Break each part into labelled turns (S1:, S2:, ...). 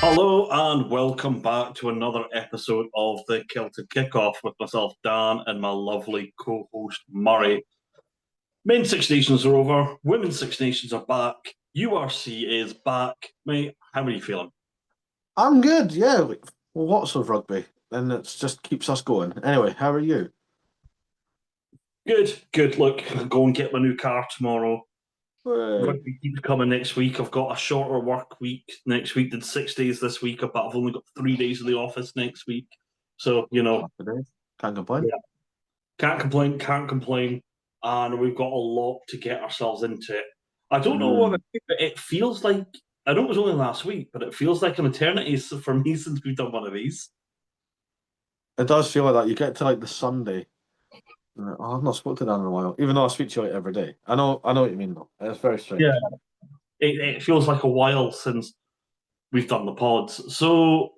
S1: Hello and welcome back to another episode of the Kilted Kickoff with myself, Dan, and my lovely co-host, Murray. Men's Six Nations are over, Women's Six Nations are back, URC is back. Mate, how are you feeling?
S2: I'm good, yeah. Lots of rugby, and it just keeps us going. Anyway, how are you?
S1: Good, good. Look, I'll go and get my new car tomorrow.
S2: Hey.
S1: Rugby keeps coming next week. I've got a shorter work week next week than 6 days this week, but I've only got 3 days in the office next week. So,
S2: Happy days. Can't complain.
S1: yeah, can't complain, can't complain. And we've got a lot to get ourselves into. I don't know what
S2: Mm.
S1: it feels like. I know it was only last week, but it feels like an eternity for me since we've done one of these.
S2: It does feel like that. You get to like the Sunday. I've not spoken to Dan in a while, even though I speak to you like every day. I know what you mean though. It's very
S1: Yeah,
S2: strange.
S1: it feels like a while since we've done the pods. So,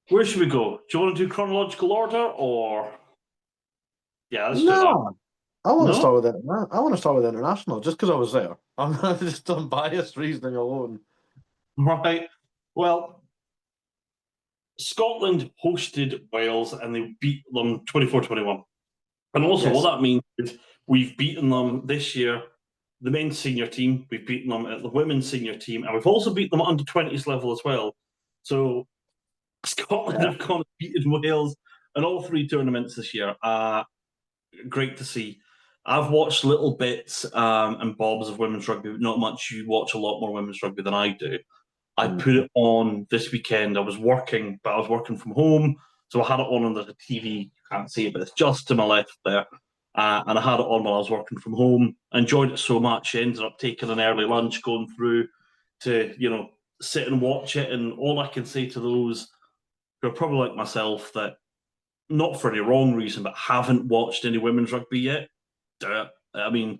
S1: where should we go? Do you want to do chronological order or? Yeah, let's do that.
S2: No, I want to
S1: No?
S2: start with it. I want to start with international, just because I was there. I'm just on biased reasoning alone.
S1: Right. Well, Scotland hosted Wales and they beat them 24-21. And also, what
S2: Yes.
S1: that means is we've beaten them this year, the men's senior team, we've beaten them at the women's senior team, and we've also beaten them under 20s level as well. So Scotland
S2: Yeah.
S1: have gone and beaten Wales in all three tournaments this year. Great to see. I've watched little bits and bobs of women's rugby, but not much. You watch a lot more women's rugby than I do. I put
S2: Mhm.
S1: it on this weekend. I was working, but I was working from home. So I had it on the TV. You can't see it, but it's just to my left there. And I had it on while I was working from home. I enjoyed it so much. I ended up taking an early lunch, going through to, sit and watch it. And all I can say to those who are probably like myself that, not for any wrong reason, but haven't watched any women's rugby yet, do it. I mean,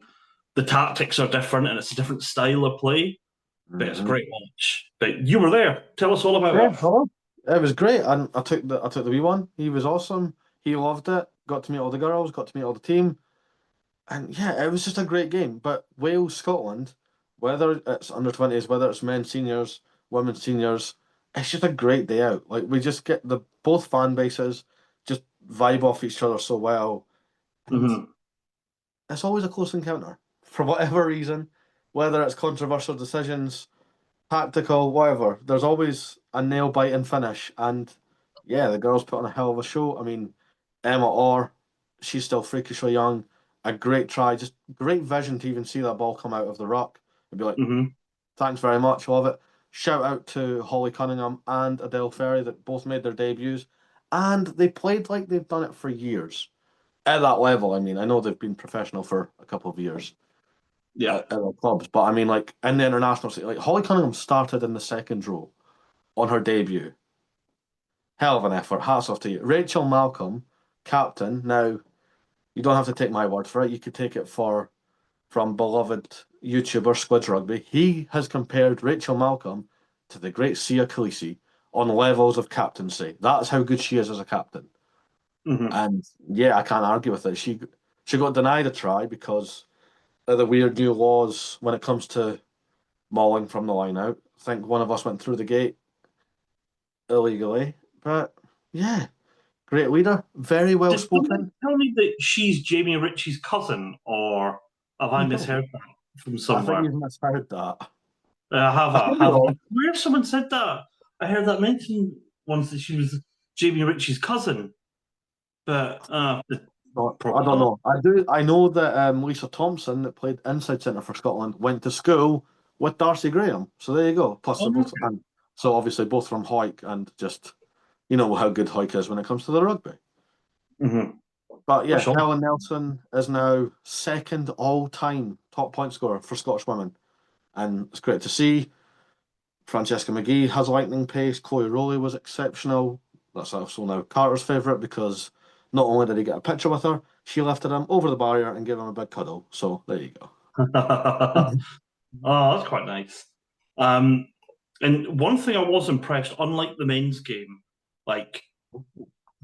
S1: the tactics are different and it's a different style of play, but it's a
S2: Mhm.
S1: great watch. But you were there. Tell us all
S2: Yeah,
S1: about it.
S2: hello. It was great, and I took the wee one. He was awesome. He loved it. Got to meet all the girls. Got to meet all the team, and yeah, it was just a great game. But Wales, Scotland, whether it's under 20s, whether it's men's seniors, women's seniors, it's just a great day out. Like we just get the both fan bases just vibe off each other so well, and
S1: Mm-hmm.
S2: it's always a close encounter for whatever reason, whether it's controversial decisions, tactical, whatever. There's always a nail biting finish, and yeah, the girls put on a hell of a show. I mean, Emma Orr, she's still freakishly young. A great try, just great vision to even see that ball come out of the ruck. I'd be like,
S1: Mm-hmm.
S2: thanks very much, love it. Shout out to Holly Cunningham and Adele Ferry that both made their debuts, and they played like they've done it for years. At that level, I mean, I know they've been professional for a couple of years,
S1: Yeah.
S2: at their clubs. But I mean, like in the international scene, like Holly Cunningham started in the second row on her debut. Hell of an effort. Hats off to you. Rachel Malcolm, captain. Now, you don't have to take my word for it. You could take it from beloved YouTuber Squids Rugby. He has compared Rachel Malcolm to the great Sia Khaleesi on levels of captaincy. That's how good she is as a captain.
S1: Mm-hmm.
S2: And yeah, I can't argue with it. She got denied a try because of the weird new laws when it comes to mauling from the line out. I think one of us went through the gate illegally, but yeah, great leader, very well
S1: Did someone
S2: spoken.
S1: tell me that she's Jamie Ritchie's cousin, or have I
S2: No,
S1: misheard that from
S2: I think
S1: somewhere?
S2: you've misheard that.
S1: Have
S2: I
S1: I?
S2: could be
S1: Have I?
S2: wrong.
S1: Where someone said that? I heard that mentioned once that she was Jamie Ritchie's cousin, but
S2: I
S1: probably
S2: don't
S1: not.
S2: know. I do. I know that Lisa Thompson, that played inside centre for Scotland, went to school with Darcy Graham. So there you go. Plus, they're
S1: Oh,
S2: both, and so obviously both from Hawick, and just you know how good Hawick is when it comes to the rugby.
S1: mm-hmm.
S2: But
S1: For
S2: yeah,
S1: sure.
S2: Helen Nelson is now second all-time top point scorer for Scottish women, and it's great to see. Francesca McGee has lightning pace. Chloe Rowley was exceptional. That's also now Carter's favourite because not only did he get a picture with her, she lifted him over the barrier and gave him a big cuddle. So there you go.
S1: Oh, that's quite nice. Um, and one thing I was impressed, unlike the men's game, like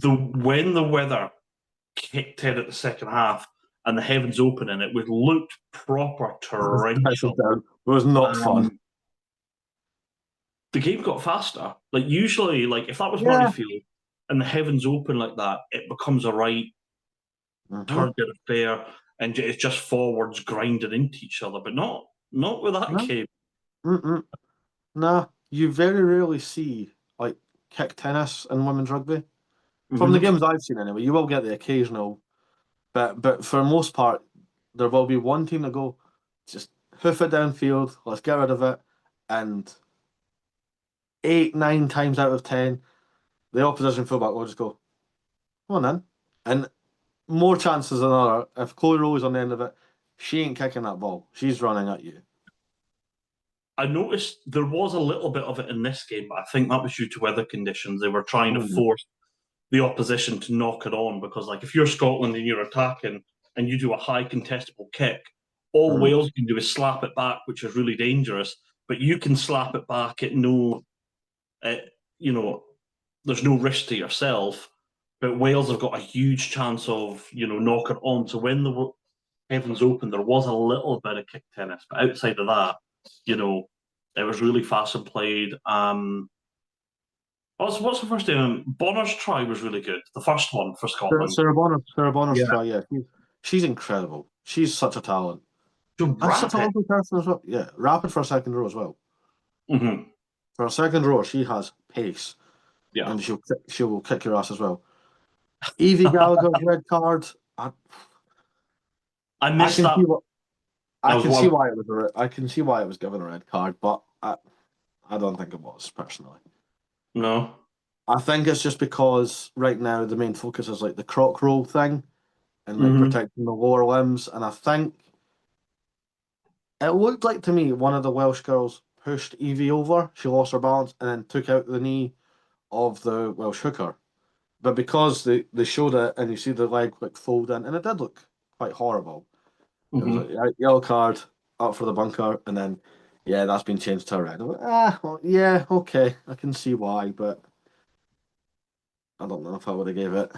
S1: when the weather kicked in at the second half and the heavens open and it would looked proper
S2: It
S1: torrential.
S2: was not fun.
S1: Um, the game got faster. Like usually, like if that was
S2: Yeah.
S1: Murrayfield and the heavens open like that, it becomes a right
S2: Mm-hmm.
S1: turn affair, and it's just forwards grinding into each other. But not with that
S2: No.
S1: game.
S2: Mm-mm. Nah. You very rarely see like kick tennis in women's rugby. From the
S1: Mm-hmm.
S2: games I've seen anyway, you will get the occasional, but for the most part, there will be one team that go, just hoof it downfield, let's get rid of it, and eight, 9 times out of 10, the opposition fullback will just go, come on then. And more chances than other, if Chloe Rowe is on the end of it, she ain't kicking that ball. She's running at you.
S1: I noticed there was a little bit of it in this game, but I think that was due to weather conditions. They were trying to
S2: Mm.
S1: force the opposition to knock it on because, like, if you're Scotland and you're attacking and you do a high contestable kick, all
S2: Mm.
S1: Wales can do is slap it back, which is really dangerous. But you can slap it back at no, uh, you know, there's no risk to yourself. But Wales have got a huge chance of, knocking on. So when the heavens open, there was a little bit of kick tennis, but outside of that, you know, it was really fast and played. What's the first name? Bonner's try was really good. The first one for Scotland.
S2: Sarah Bonner's
S1: Yeah.
S2: try, yeah. She's incredible. She's such a talent.
S1: So
S2: And such a
S1: rapid.
S2: lovely person as well. Yeah, rapid for a second row as well.
S1: Mm-hmm.
S2: For a second row, she has pace,
S1: Yeah.
S2: and she will kick your ass as well. Evie Gallagher's red card.
S1: I
S2: I
S1: missed
S2: can
S1: that.
S2: see what I
S1: That was
S2: can see
S1: one.
S2: why it was I can see why it was given a red card, but I don't think it was personally.
S1: No.
S2: I think it's just because right now the main focus is like the croc roll thing and like
S1: Mm-hmm.
S2: protecting the lower limbs, and I think it looked like to me one of the Welsh girls pushed Evie over. She lost her balance and then took out the knee of the Welsh hooker. But because they showed it and you see the leg like fold in, and it did look quite horrible. It was like
S1: Mm-hmm.
S2: yellow card up for the bunker, and then yeah, that's been changed to a red. I went, well, yeah, okay, I can see why, but I don't know if I would have gave it.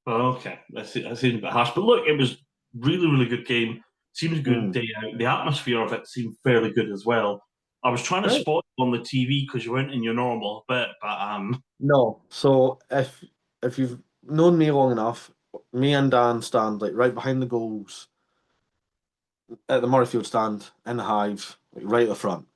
S1: Okay. That seems a bit harsh. But look, it was really, really good game. Seems good
S2: Mm.
S1: day out. The atmosphere of it seemed fairly good as well. I was trying to
S2: Great.
S1: spot you on the TV because you weren't in your normal bit, but
S2: No, so if you've known me long enough, me and Dan stand like right behind the goals at the Murrayfield stand in the hive, like right at the front,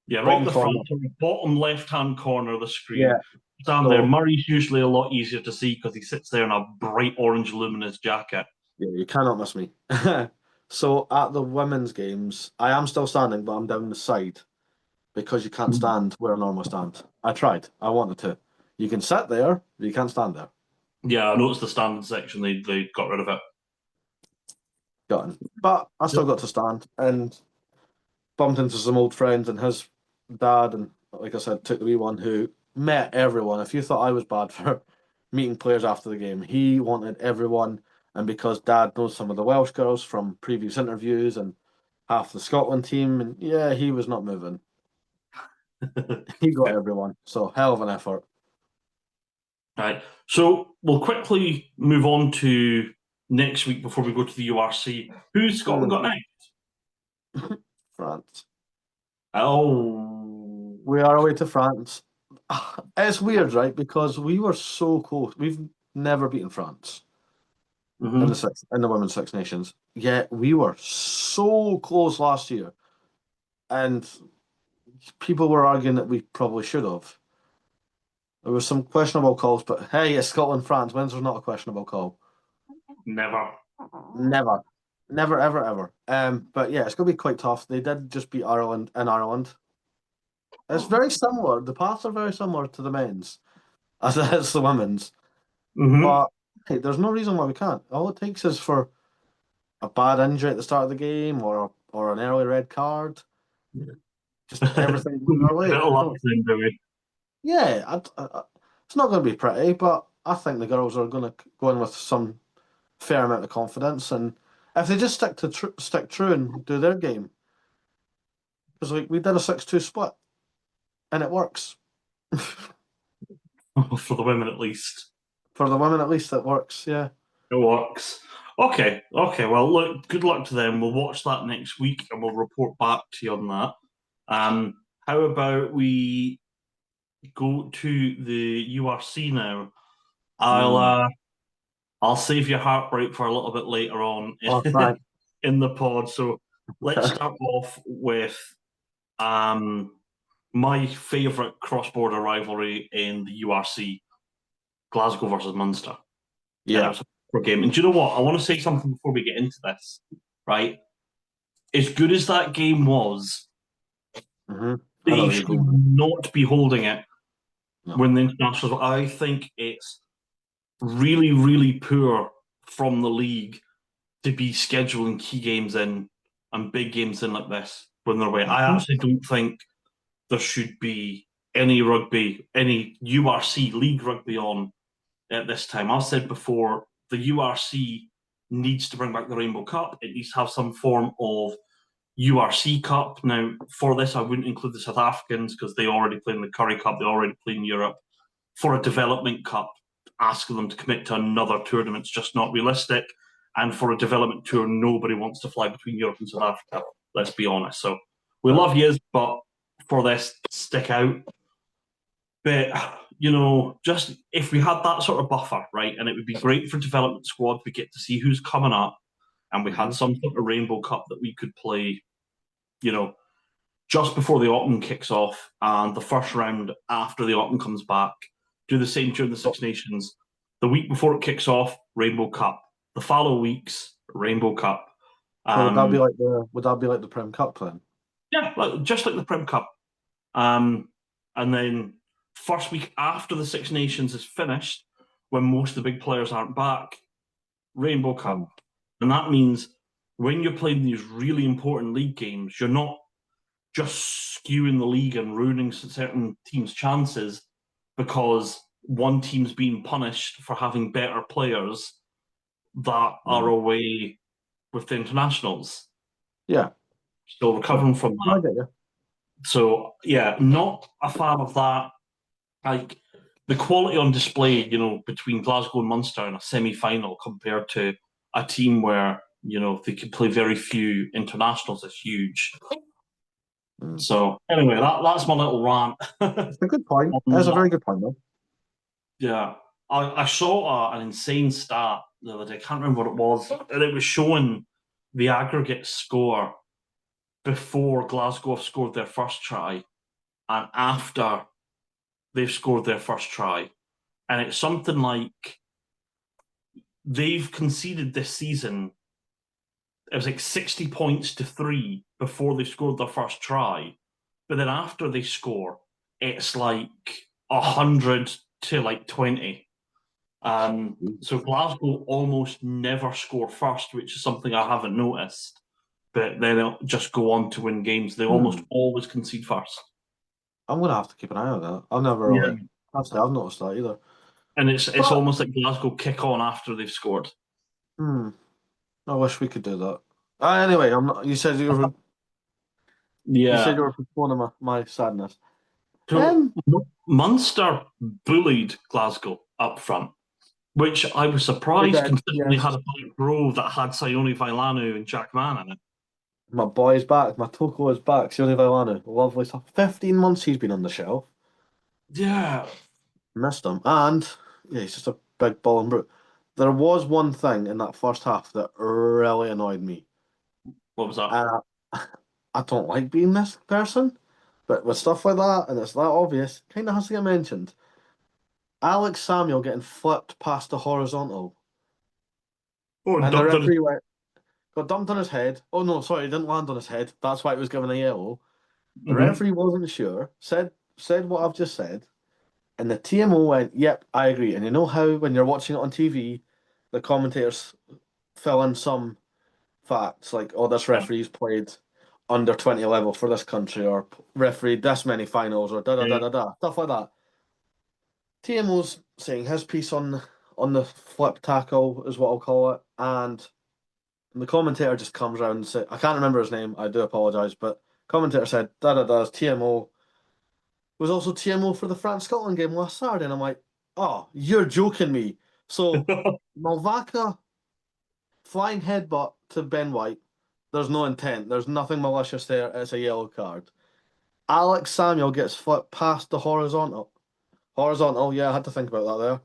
S1: yeah, right at
S2: bottom
S1: the front,
S2: corner.
S1: bottom left-hand corner of the screen.
S2: Yeah.
S1: Stand there.
S2: So
S1: Murray's usually a lot easier to see because he sits there in a bright orange luminous jacket.
S2: yeah, you cannot miss me. So at the women's games, I am still standing, but I'm down the side because you can't stand where I normally stand. I tried. I wanted to. You can sit there, but you can't stand there.
S1: Yeah, I noticed the standing section. They got rid of it.
S2: Gotten. But I still got to stand and bumped into some old friends and his dad, and like I said, took the wee one who met everyone. If you thought I was bad for meeting players after the game, he wanted everyone. And because dad knows some of the Welsh girls from previous interviews and half the Scotland team, and yeah, he was not moving. He got everyone. So hell of an effort.
S1: Right. So we'll quickly move on to next week before we go to the URC. Who's Scotland got
S2: Mm.
S1: next?
S2: France.
S1: Oh,
S2: We are away to France. It's weird, right? Because we were so close. We've never beaten France
S1: hmm
S2: in the Women's Six Nations. Yet we were so close last year, and people were arguing that we probably should have. There was some questionable calls, but hey, it's Scotland France. When's there not a questionable call?
S1: never.
S2: Never, never, ever, ever. But yeah, it's gonna be quite tough. They did just beat Ireland in Ireland. It's very similar. The paths are very similar to the men's as it is the women's.
S1: hmm
S2: But hey, there's no reason why we can't. All it takes is for a bad injury at the start of the game or an early red card. Just everything going our way.
S1: Little luck then, do we?
S2: Yeah, it's not going to be pretty, but I think the girls are going to go in with some fair amount of confidence, and if they just stick true and do their game, because like we did a 6-2 split and it works
S1: For the women at least.
S2: for the women at least. It works, yeah.
S1: It works. Okay, okay. Well, look, good luck to them. We'll watch that next week and we'll report back to you on that. Um, how about we go to the URC now? I'll save your heartbreak for a little bit later on
S2: Oh, thanks.
S1: in the pod. So let's start off with my favourite cross-border rivalry in the URC, Glasgow versus Munster. And it
S2: Yeah.
S1: was a proper game. And do you know what? I want to say something before we get into this, right? As good as that game was,
S2: I
S1: they
S2: don't
S1: should
S2: agree.
S1: not be holding it
S2: No.
S1: when the internationals. I think it's really, really poor from the league to be scheduling key games in and big games in like this when they're away. I actually don't think there should be any rugby, any URC league rugby on at this time. I've said before, the URC needs to bring back the Rainbow Cup. It needs to have some form of URC Cup. Now, for this, I wouldn't include the South Africans because they already play in the Curry Cup, they already play in Europe. For a development cup, asking them to commit to another tournament is just not realistic. And for a development tour, nobody wants to fly between Europe and South Africa. Let's be honest. So we love yous, but for this, stick out. But just if we had that sort of buffer, right, and it would be great for development squad. We get to see who's coming up, and we had some sort of Rainbow Cup that we could play, just before the autumn kicks off, and the first round after the autumn comes back. Do the same during the Six Nations. The week before it kicks off, Rainbow Cup. The follow weeks, Rainbow Cup.
S2: So would that be like the Prem Cup then?
S1: Yeah, just like the Prem Cup. And then first week after the Six Nations is finished, when most of the big players aren't back, Rainbow Cup. And that means when you're playing these really important league games, you're not just skewing the league and ruining certain teams' chances because one team's being punished for having better players that are away with the internationals.
S2: Yeah.
S1: Still recovering from
S2: I
S1: that.
S2: get you.
S1: So, yeah, not a fan of that. Like, the quality on display, between Glasgow and Munster in a semi-final compared to a team where, they can play very few internationals is huge. So, anyway, that's my little rant.
S2: It's a good point. That's a very good point, though.
S1: Yeah. I saw an insane stat the other day. I can't remember what it was. And it was showing the aggregate score before Glasgow have scored their first try and after they've scored their first try. And it's something like they've conceded this season, it was like 60 points to 3 before they scored their first try. But then after they score, it's like 100 to like 20. So Glasgow almost never score first, which is something I haven't noticed. But then they'll just go on to win games. They almost always concede first.
S2: I'm going to have to keep an eye on that. I've never really, actually, I've noticed that either.
S1: And it's almost like Glasgow kick on after they've scored.
S2: I wish we could do that. Anyway, I'm not. You said you were. You said you were one of my sadness.
S1: So Munster bullied Glasgow up front, which I was surprised considering they had a back row that had Sione Vailanu and Jack Mann in it.
S2: My boy's back. My Toko is back. Sione Vailanu. Lovely stuff. 15 months he's been on the shelf.
S1: Yeah.
S2: Missed him. And, yeah, he's just a big ball and brute. There was one thing in that first half that really annoyed me.
S1: What was that?
S2: I don't like being this person, but with stuff like that, and it's that obvious, kind of has to get mentioned. Alex Samuel getting flipped past the horizontal. And the referee got dumped on his head. Oh no, sorry, he didn't land on his head. That's why it was given a yellow. The referee wasn't sure, said what I've just said, and the TMO went, "Yep, I agree." And you know how when you're watching it on TV, the commentators fill in some facts like, "Oh, this referee's played under 20 level for this country," or "refereed this many finals," or da da da da da stuff like that. TMO's saying his piece on the flip tackle is what I'll call it, and the commentator just comes around and says, I can't remember his name, I do apologise, but commentator said, da da da, TMO was also TMO for the France-Scotland game last Saturday, and I'm like, oh, you're joking me. So, Malvaka, flying headbutt to Ben White, there's no intent, there's nothing malicious there, it's a yellow card. Alex Samuel gets flipped past the horizontal. Horizontal, yeah, I had to think about that there.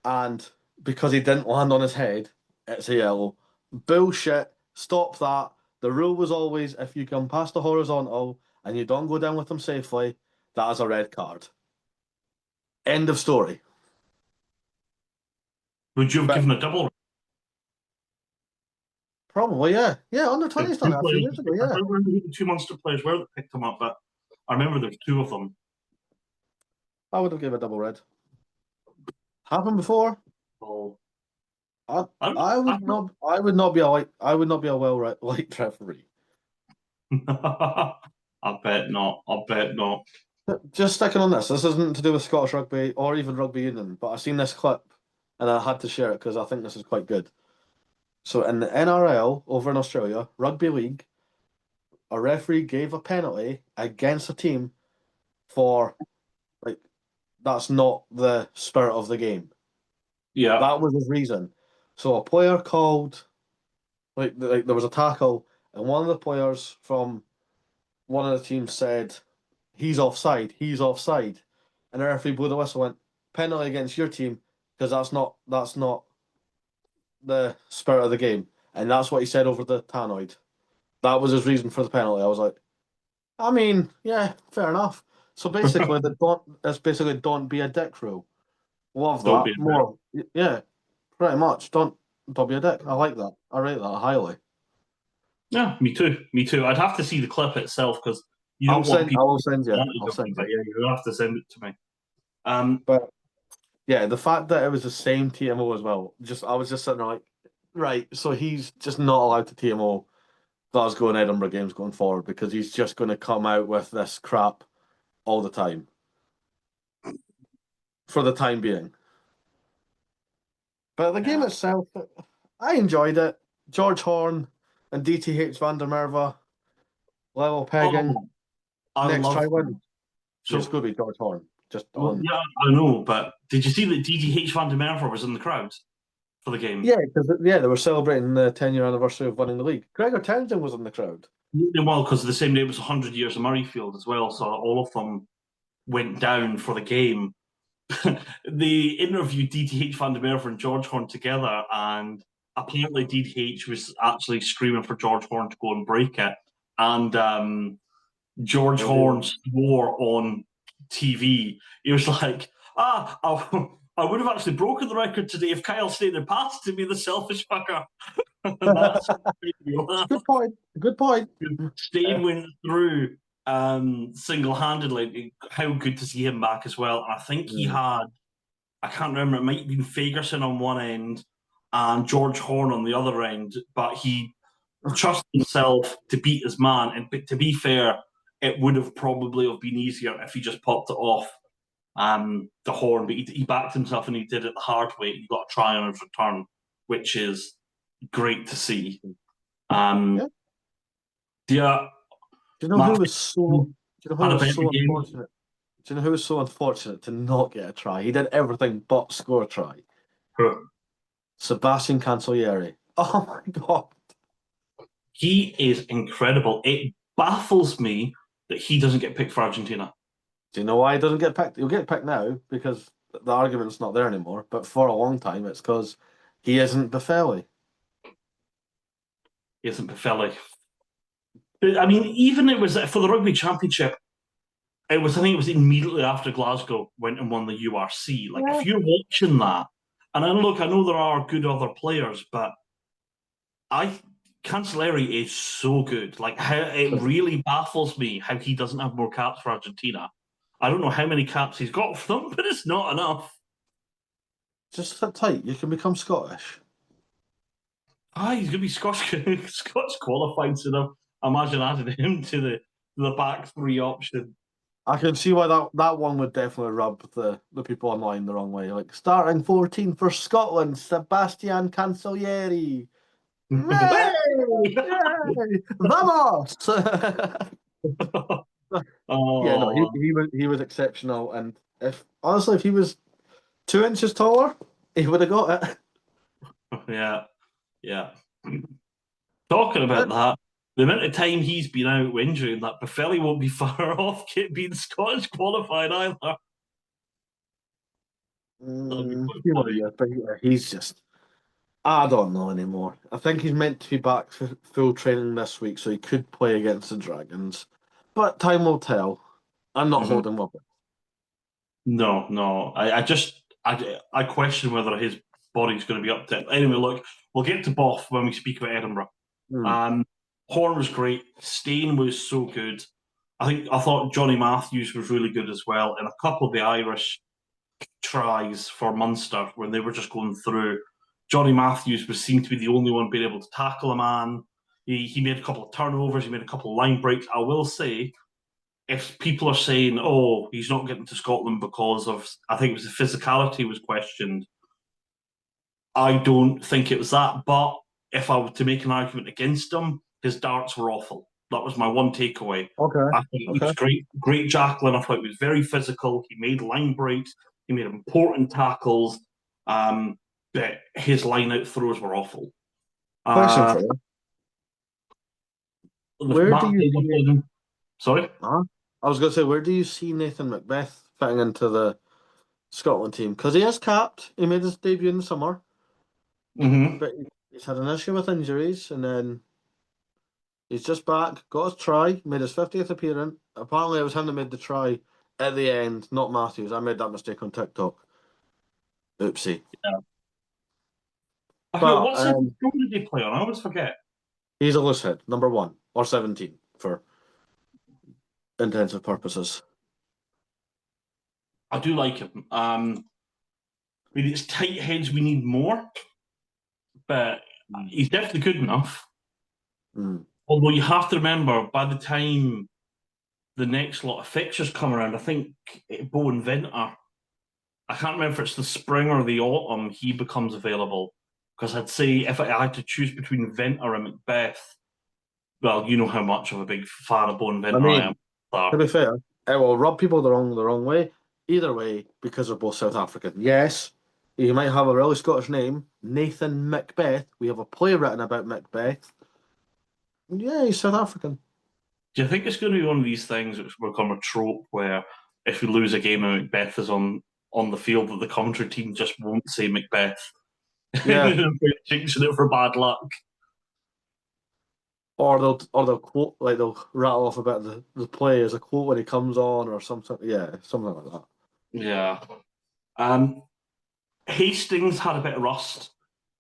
S2: And because he didn't land on his head, it's a yellow. Bullshit. Stop that. The rule was always if you come past the horizontal and you don't go down with them safely, that is a red card. End of story.
S1: Would you have
S2: But
S1: given a double?
S2: probably, yeah. Yeah, under
S1: The
S2: 20's done
S1: two
S2: it a few
S1: players,
S2: years ago,
S1: I
S2: yeah.
S1: don't remember who the two Munster players were that picked him up, but I remember there's two of them.
S2: I would have given a double red. Happened before.
S1: Oh,
S2: I
S1: I don't,
S2: I
S1: I
S2: would not I would not be a liked referee.
S1: I bet not. I bet not.
S2: Just sticking on this. This isn't to do with Scottish rugby or even rugby union, but I've seen this clip and I had to share it because I think this is quite good. So in the NRL over in Australia, rugby league, a referee gave a penalty against a team for like that's not the spirit of the game.
S1: Yeah.
S2: That was his reason. So a player called like there was a tackle and one of the players from one of the teams said he's offside, and the referee blew the whistle, went penalty against your team because that's not the spirit of the game, and that's what he said over the tannoy. That was his reason for the penalty. I was like, I mean, yeah, fair enough. So basically, the don't it's basically don't be a dick rule. Love
S1: Don't
S2: that
S1: be a bit.
S2: more. Yeah, pretty much. Don't be a dick. I like that. I rate that highly.
S1: Yeah, me too. Me too. I'd have to see the clip itself because you
S2: I'll
S1: don't want
S2: send. I
S1: people
S2: will send you.
S1: advantage
S2: I'll
S1: of you,
S2: send
S1: but
S2: you.
S1: yeah, you have to send it to me.
S2: But yeah, the fact that it was the same TMO as well. I was just sitting there like, right, so he's just not allowed to TMO Glasgow and Edinburgh games going forward because he's just going to come out with this crap all the time for the time being. But the game
S1: Yeah.
S2: itself, I enjoyed it. George Horn and DTH Van der Merwe, level pegging.
S1: Oh, I
S2: Next try
S1: love
S2: win.
S1: them.
S2: It's
S1: So,
S2: going to be George Horn. Just
S1: well,
S2: on.
S1: yeah, I know, but did you see that DDH Van der Merwe was in the crowd for the game?
S2: Yeah, because they were celebrating the 10-year anniversary of winning the league. Gregor Townsend was in the crowd.
S1: Well, because the same day it was 100 years of Murrayfield as well, so all of them went down for the game. They interviewed DTH Van der Merwe and George Horn together, and apparently DTH was actually screaming for George Horn to go and break it. And George
S2: Oh, dear.
S1: Horn swore on TV. He was like, I would have actually broken the record today if Kyle stayed in past to be the selfish fucker. And that's
S2: Good point. Good point.
S1: Stain went through single handedly. How good to see him back as well. And I think he
S2: Mm.
S1: had, I can't remember, it might have been Fagerson on one end and George Horn on the other end, but he trusted himself to beat his man. And to be fair, it would have probably have been easier if he just popped it off the Horn, but he backed himself and he did it the hard way. He got a try on his return, which is great to see.
S2: Yeah.
S1: Yeah,
S2: Do you know who
S1: Matt
S2: was so? Do you know who
S1: had a
S2: was
S1: better
S2: so
S1: game.
S2: unfortunate? Do you know who was so unfortunate to not get a try? He did everything but score a try. Sebastian Cancellieri. Oh my god!
S1: He is incredible. It baffles me that he doesn't get picked for Argentina.
S2: Do you know why he doesn't get picked? He'll get picked now because the argument's not there anymore. But for a long time, it's because he isn't Buffelli.
S1: He isn't Pefeli. I mean, even it was for the Rugby Championship. It was, I think, it was immediately after Glasgow went and won the URC. Like,
S2: Yeah.
S1: if you're watching that, and I look, I know there are good other players, but I Cancelleri is so good. Like, how it really baffles me how he doesn't have more caps for Argentina. I don't know how many caps he's got for them, but it's not enough.
S2: Just sit tight. You can become Scottish.
S1: He's going to be Scotch Scots qualified, so imagine adding him to the back three option.
S2: I can see why that one would definitely rub the people online the wrong way. Like starting 14 for Scotland, Sebastian Cancellieri. Hey! Hey! Vamos! Yeah, no,
S1: Oh,
S2: he was exceptional, and if honestly, if he was 2 inches taller, he would have got it.
S1: yeah, yeah. Talking about
S2: But
S1: that, the amount of time he's been out with injury and that Buffelli won't be far off being Scottish qualified either. That'll be quite funny.
S2: Yeah, but he's just. I don't know anymore. I think he's meant to be back for full training this week, so he could play against the Dragons. But time will tell. I'm not
S1: Mhm.
S2: holding up.
S1: No, no. I question whether his body's going to be up to it. Anyway, look, we'll get to Boff when we speak about Edinburgh.
S2: Hmm.
S1: Horn was great. Stain was so good. I thought Johnny Matthews was really good as well, and a couple of the Irish tries for Munster when they were just going through. Johnny Matthews was seemed to be the only one being able to tackle a man. He made a couple of turnovers. He made a couple of line breaks. I will say, if people are saying, "Oh, he's not getting to Scotland because of," I think it was the physicality was questioned. I don't think it was that. But if I were to make an argument against him, his darts were awful. That was my one takeaway.
S2: Okay.
S1: I thought he
S2: Okay.
S1: was great, great Jacqueline. I thought he was very physical. He made line breaks. He made important tackles. But his line out throws were awful.
S2: Question
S1: Uh,
S2: for you. Where do
S1: Matt
S2: you see it?
S1: Davidson, sorry.
S2: Huh? I was going to say, where do you see Nathan Macbeth fitting into the Scotland team? Because he is capped. He made his debut in the summer,
S1: Mm-hmm.
S2: but he's had an issue with injuries, and then he's just back, got his try, made his 50th appearance. Apparently, it was him that made the try at the end, not Matthews. I made that mistake on TikTok. Oopsie.
S1: Yeah. I forget
S2: But
S1: what side of the field did he play on? I always forget.
S2: he's a loose head, number 1 or 17 for intensive purposes.
S1: I do like him. I mean, it's tight heads we need more, but he's definitely good enough.
S2: Mm.
S1: Although you have to remember, by the time the next lot of fixtures come around, I think Bowen Venter, I can't remember if it's the spring or the autumn, he becomes available. Because I'd say if I had to choose between Venter and Macbeth, well, you know how much of a big fan of Bowen
S2: I
S1: Venter I am.
S2: mean, to be fair, it will rub people the wrong way. Either way, because they're both South African. Yes, you might have a really Scottish name, Nathan Macbeth. We have a play written about Macbeth. Yeah, he's South African.
S1: Do you think it's going to be one of these things which will become a trope where if we lose a game and Macbeth is on the field, that the commentary team just won't say Macbeth?
S2: Yeah,
S1: Jinxing it for bad luck.
S2: or they'll quote like they'll rattle off about the play as a quote when he comes on or something. Yeah, something like that.
S1: Yeah. Um, Hastings had a bit of rust,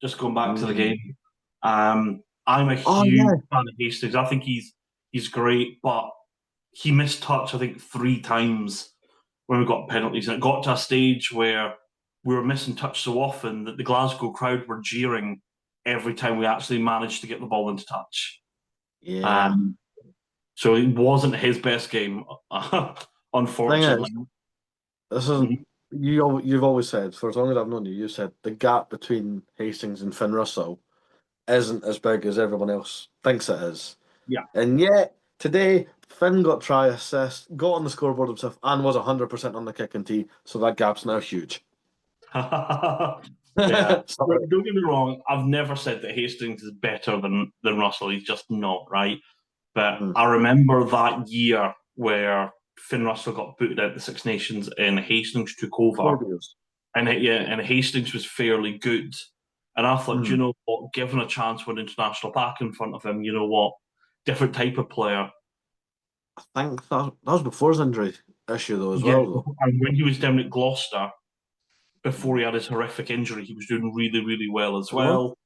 S1: just going back to the
S2: Mm.
S1: game. I'm a
S2: Oh
S1: huge
S2: yeah,
S1: fan of Hastings. I think he's great, but he missed touch, I think, 3 times when we got penalties. And it got to a stage where we were missing touch so often that the Glasgow crowd were jeering every time we actually managed to get the ball into touch.
S2: yeah.
S1: Um, so it wasn't his best game,
S2: Thing
S1: unfortunately.
S2: is, this isn't. You've always said for as long as I've known you, you said the gap between Hastings and Finn Russell isn't as big as everyone else thinks it is.
S1: Yeah.
S2: And yet, today, Finn got try assist, got on the scoreboard himself, and was 100% on the kick and tee, so that gap's now huge.
S1: Yeah,
S2: Sorry.
S1: don't get me wrong. I've never said that Hastings is better than Russell. He's just not, right? But
S2: Hmm.
S1: I remember that year where Finn Russell got booted out the Six Nations and Hastings took over,
S2: Phobias.
S1: and Hastings was fairly good. And I thought,
S2: Hmm.
S1: you know what, given a chance with an international pack in front of him, you know what, different type of player.
S2: I think that was before his injury issue, though, as
S1: Yeah,
S2: well, though.
S1: and when he was down at Gloucester before he had his horrific injury, he was doing really, really well as
S2: Uh-huh.
S1: well.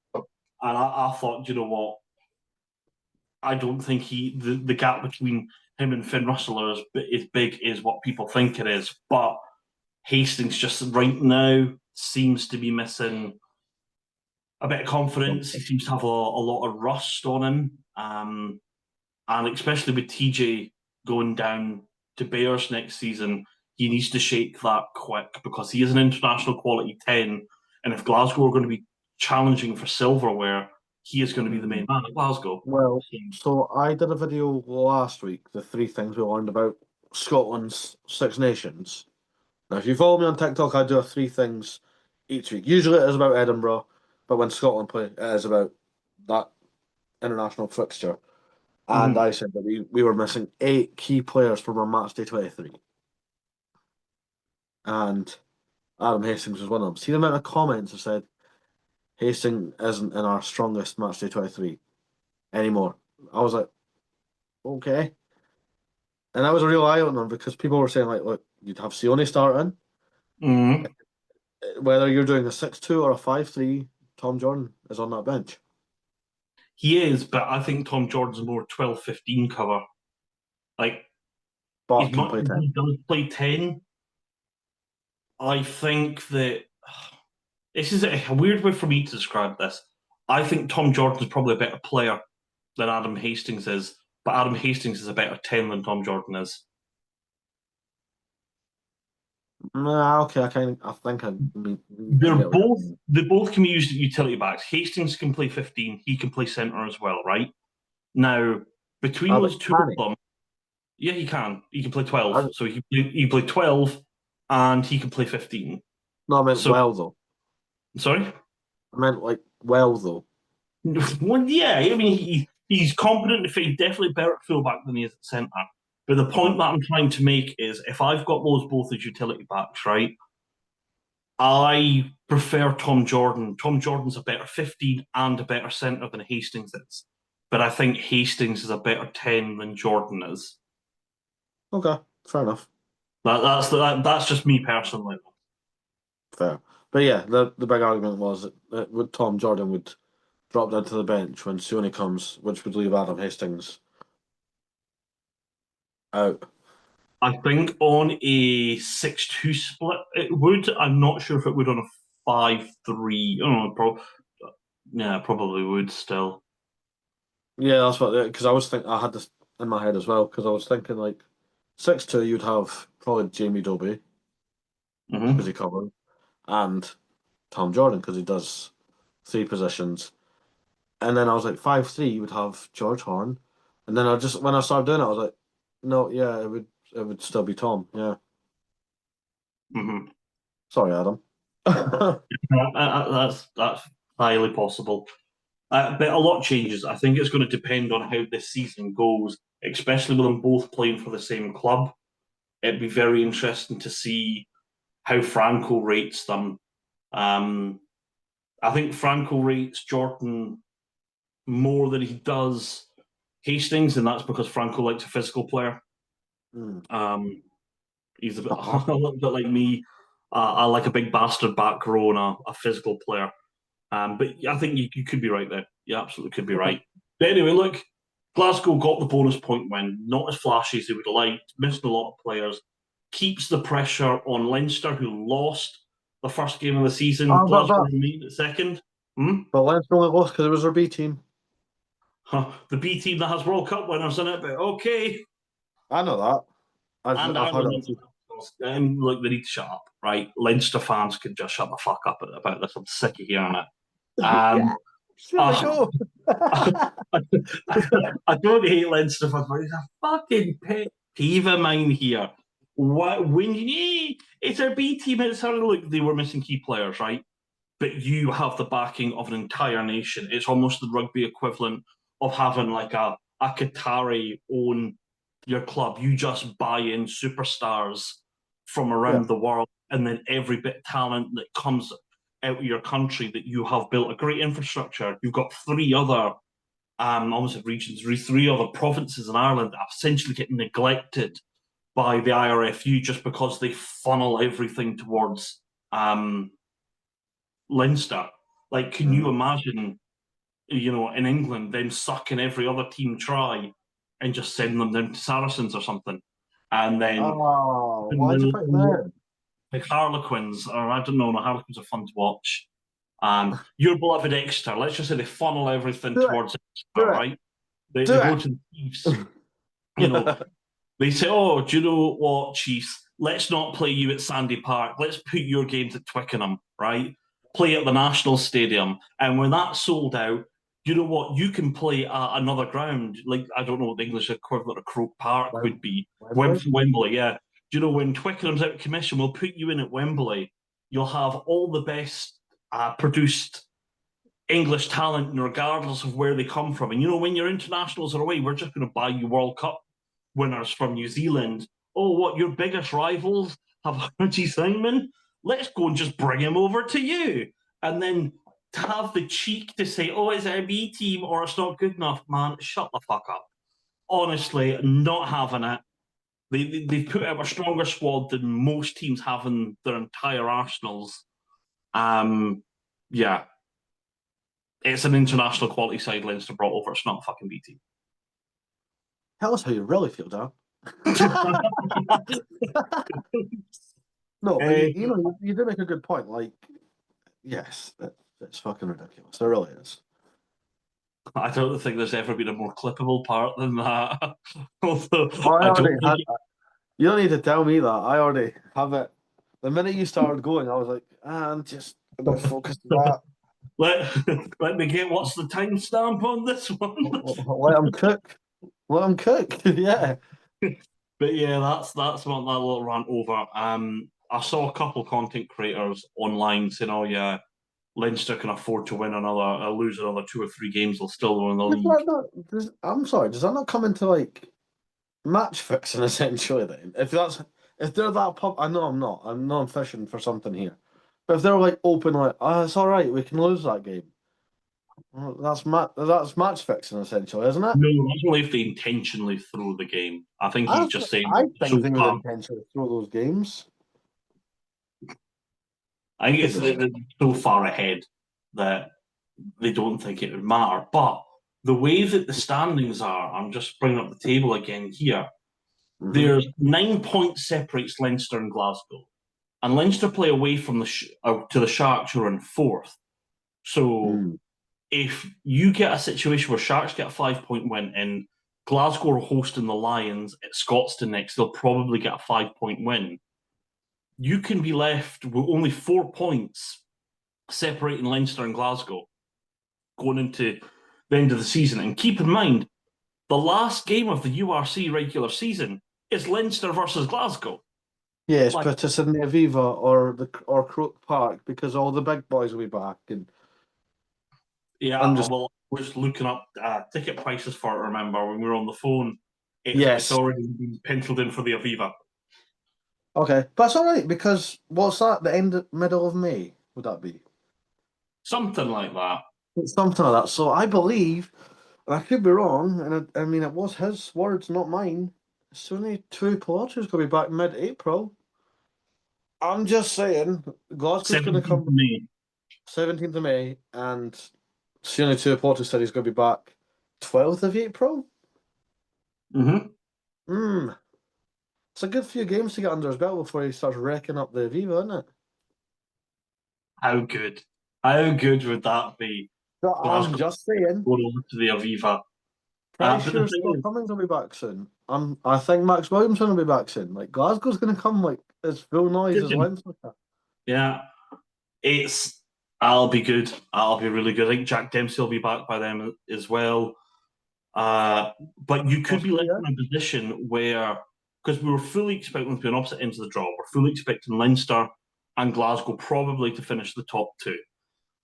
S1: And I thought, you know what, I don't think the gap between him and Finn Russell is as big as what people think it is. But Hastings just right now seems to be missing a bit of confidence. He seems to have a lot of rust on him, and especially with TJ going down to Bears next season, he needs to shake that quick because he is an international quality 10. And if Glasgow are going to be challenging for silverware, he is going to be the main
S2: Mhm.
S1: man at Glasgow.
S2: Well, so I did a video last week, the 3 things we learned about Scotland's Six Nations. Now, if you follow me on TikTok, I do a 3 things each week. Usually it is about Edinburgh, but when Scotland play, it is about that international fixture. And I said that we were missing 8 key players from our match day 23. And Adam Hastings was one of them. See the amount of comments that said Hastings isn't in our strongest match day 23 anymore. I was like, okay. And that was a real eye opener because people were saying, like, look, you'd have Sione starting.
S1: Mm-hmm.
S2: Whether you're doing a 6-2 or a 5-3, Tom Jordan is on that bench.
S1: He is, but I think Tom Jordan's more 12-15 cover. Like,
S2: But
S1: he's
S2: can
S1: not,
S2: play 10.
S1: he does play 10. I think that this is a weird way for me to describe this. I think Tom Jordan's probably a better player than Adam Hastings is, but Adam Hastings is a better 10 than Tom Jordan is.
S2: Nah, okay, I think I
S1: They're
S2: get what you
S1: both
S2: mean.
S1: they both can be used at utility backs. Hastings can play 15, he can play centre as well, right? Now, between
S2: Ah, but
S1: those two
S2: can
S1: of
S2: he?
S1: them, yeah, he can. He can play
S2: I,
S1: 12. So he can play 12 and he can play 15.
S2: no, I meant
S1: So
S2: well, though.
S1: sorry?
S2: I meant, like, well, though.
S1: Well, yeah, I mean he's competent. He's definitely better at fullback than he is at centre. But the point
S2: Uh-huh.
S1: that I'm trying to make is if I've got those both as utility backs, right? I prefer Tom Jordan. Tom Jordan's a better 15 and a better centre than Hastings is. But I think Hastings is a better 10 than Jordan is.
S2: Okay, fair enough.
S1: That's just me personally.
S2: Fair. But yeah, the big argument was that would Tom Jordan would drop down to the bench when Sione comes, which would leave Adam Hastings out.
S1: I think on a 6-2 split, it would. I'm not sure if it would on a 5-3. I don't know, yeah, probably would still.
S2: Yeah, that's what, because I was thinking, I had this in my head as well, because I was thinking, like, 6-2, you'd have probably Jamie Dobie, because
S1: Hmm.
S2: he covered, and Tom Jordan, because he does 3 positions. And then I was like, 5-3, you would have George Horn. And then when I started doing it, I was like, no, yeah, it would still be Tom. Yeah.
S1: Hmm.
S2: Sorry, Adam.
S1: That's highly possible. But a lot changes. I think it's going to depend on how this season goes, especially with them both playing for the same club. It'd be very interesting to see how Franco rates them. Um, I think Franco rates Jordan more than he does Hastings, and that's because Franco likes a physical player.
S2: Hmm.
S1: Um, he's a bit
S2: Uh-huh.
S1: a little bit like me. I like a big bastard back row and a physical player. But I think you could be right there. You absolutely could be
S2: Okay.
S1: right. But anyway, look, Glasgow got the bonus point win. Not as flashy as they would have liked. Missed a lot of players. Keeps the pressure on Leinster, who lost the first game of the season.
S2: Oh,
S1: Glasgow remained at second. Hmm?
S2: but Leinster only lost because it was our B team.
S1: Huh. The B team that has World Cup winners in it, but okay.
S2: I know that.
S1: And
S2: I've heard
S1: Ireland.
S2: it.
S1: And look, they need to shut up, right? Leinster fans could just shut the fuck up about this. I'm sick of hearing it.
S2: Yeah,
S1: Um,
S2: there we
S1: uh,
S2: go.
S1: I don't hate Leinster fans, but it's a fucking pet peeve of mine here. What when it's our B team, it's sort of like they were missing key players, right? But you have the backing of an entire nation. It's almost the rugby equivalent of having like a Qatari own your club. You just buy in superstars from
S2: Yeah,
S1: around the world, and then every bit of talent that comes out of your country that you have built a great infrastructure. You've got three other almost regions, 3 other provinces in Ireland that are essentially getting neglected by the IRFU just because they funnel everything towards Leinster. Like, can you
S2: mm.
S1: imagine, in England, them sucking every other team try and just send them down to Saracens or something? And then
S2: Oh,
S1: and
S2: why'd you
S1: then
S2: pick them?
S1: like Harlequins, or I don't know, no, Harlequins are fun to watch. Your beloved Exeter, let's just say they funnel everything
S2: Do it,
S1: towards Exeter,
S2: do it,
S1: right? They
S2: do
S1: go
S2: it.
S1: to the Chiefs, you know, they say, oh, do you know what, Chiefs? Let's not play you at Sandy Park. Let's put your games at Twickenham, right? Play at the National Stadium. And when that's sold out, you know what? You can play at another ground. Like, I don't know what the English equivalent of Croke Park would be.
S2: Wembley?
S1: Wembley, yeah. Do you know when Twickenham's out of commission, we'll put you in at Wembley. You'll have all the best produced English talent, regardless of where they come from. And when your internationals are away, we're just going to buy you World Cup winners from New Zealand. Oh, what, your biggest rivals have Archie Simon? Let's go and just bring him over to you. And then to have the cheek to say, oh, it's a B team or it's not good enough, man, shut the fuck up. Honestly, not having it. They've put out a stronger squad than most teams have in their entire arsenals. Yeah. It's an international quality side Leinster brought over. It's not a fucking B team.
S2: Tell us how you really feel, Dan. No, but you do make a good point. Like, yes, it's fucking ridiculous. It really is.
S1: I don't think there's ever been a more clippable part than that. Although
S2: you don't need to tell me that. I already have it. The minute you started going, I was like, I'm just a bit focused on
S1: that. Let me get what's the timestamp on this one.
S2: Let them cook. Let them cook. Yeah.
S1: But yeah, that's what that little rant over. I saw a couple content creators online saying, "Oh yeah, Leinster can afford to lose another 2 or 3 games. They'll still win the league."
S2: I'm sorry. Does that not come into like match fixing essentially? Then, if they're that pub, I know I'm not. I'm fishing for something here. But if they're like open, like, it's all right, we can lose that game. Well, that's match fixing essentially, isn't it?
S1: No, that's only if they intentionally throw the game. I think he's just saying.
S2: I think they would intentionally throw those games.
S1: I think they're so far ahead that they don't think it would matter. But the way that the standings are, I'm just bringing up the table again here. Mm-hmm. There's 9 points separates Leinster and Glasgow, and Leinster play away from to the Sharks, who are in 4th. So if you get a situation where Sharks get a 5-point win and Glasgow are hosting the Lions at Scotstoun next, they'll probably get a 5-point win. You can be left with only 4 points separating Leinster and Glasgow going into the end of the season. And keep in mind, the last game of the URC regular season is Leinster versus Glasgow.
S2: Yes, but it's in the Aviva or Croke Park because all the big boys will be back. And
S1: yeah, I was looking up ticket prices for it. Remember when we were on the phone? It's already been penciled in for the Aviva.
S2: Okay, but it's all right because what's that? The middle of May would that be?
S1: Something like that.
S2: Something like that. So I believe, and I could be wrong, and I mean it was his words, not mine. Sonny Tuipulotu's going to be back mid-April. I'm just saying, Glasgow's going to come 17th of May, and Sonny Tuipulotu said he's going to be back 12th of April. It's a good few games to get under his belt before he starts wrecking up the Aviva, isn't it?
S1: How good? How good would that be?
S2: I'm just saying.
S1: Going over to the Aviva.
S2: Pretty sure Scott Cummings will be back soon. I think Max Williamson will be back soon. Like Glasgow's going to come like as full noise as Leinster.
S1: Yeah, I'll be good. I'll be really good. I think Jack Dempsey will be back by then as well. But you could be left in a position where, because we were fully expecting to be an opposite ends of the draw, we're fully expecting Leinster and Glasgow probably to finish the top 2.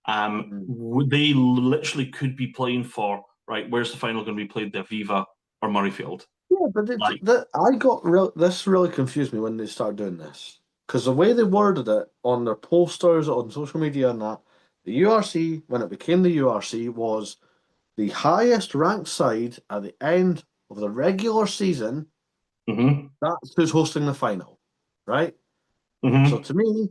S1: They literally could be playing for, right, where's the final going to be played, the Aviva or Murrayfield?
S2: Yeah, but this really confused me when they started doing this. Because the way they worded it on their posters, on social media and that, the URC, when it became the URC, was the highest ranked side at the end of the regular season. That's who's hosting the final, right? So to me,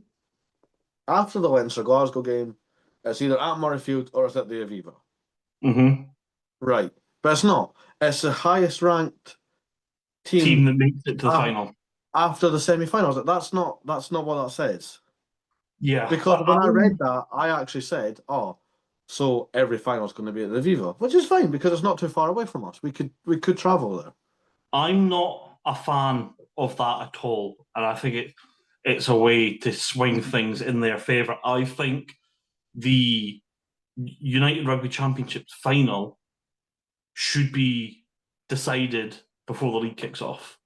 S2: after the Leinster Glasgow game, it's either at Murrayfield or it's at the Aviva. Right. But it's not. It's the highest ranked team
S1: that makes it to the final.
S2: After the semi-finals. That's not what that says.
S1: Yeah.
S2: Because when I read that, I actually said, so every final is going to be at the Aviva, which is fine because it's not too far away from us. We could travel there.
S1: I'm not a fan of that at all, and I think it's a way to swing things in their favour. I think the United Rugby Championships final should be decided before the league kicks off.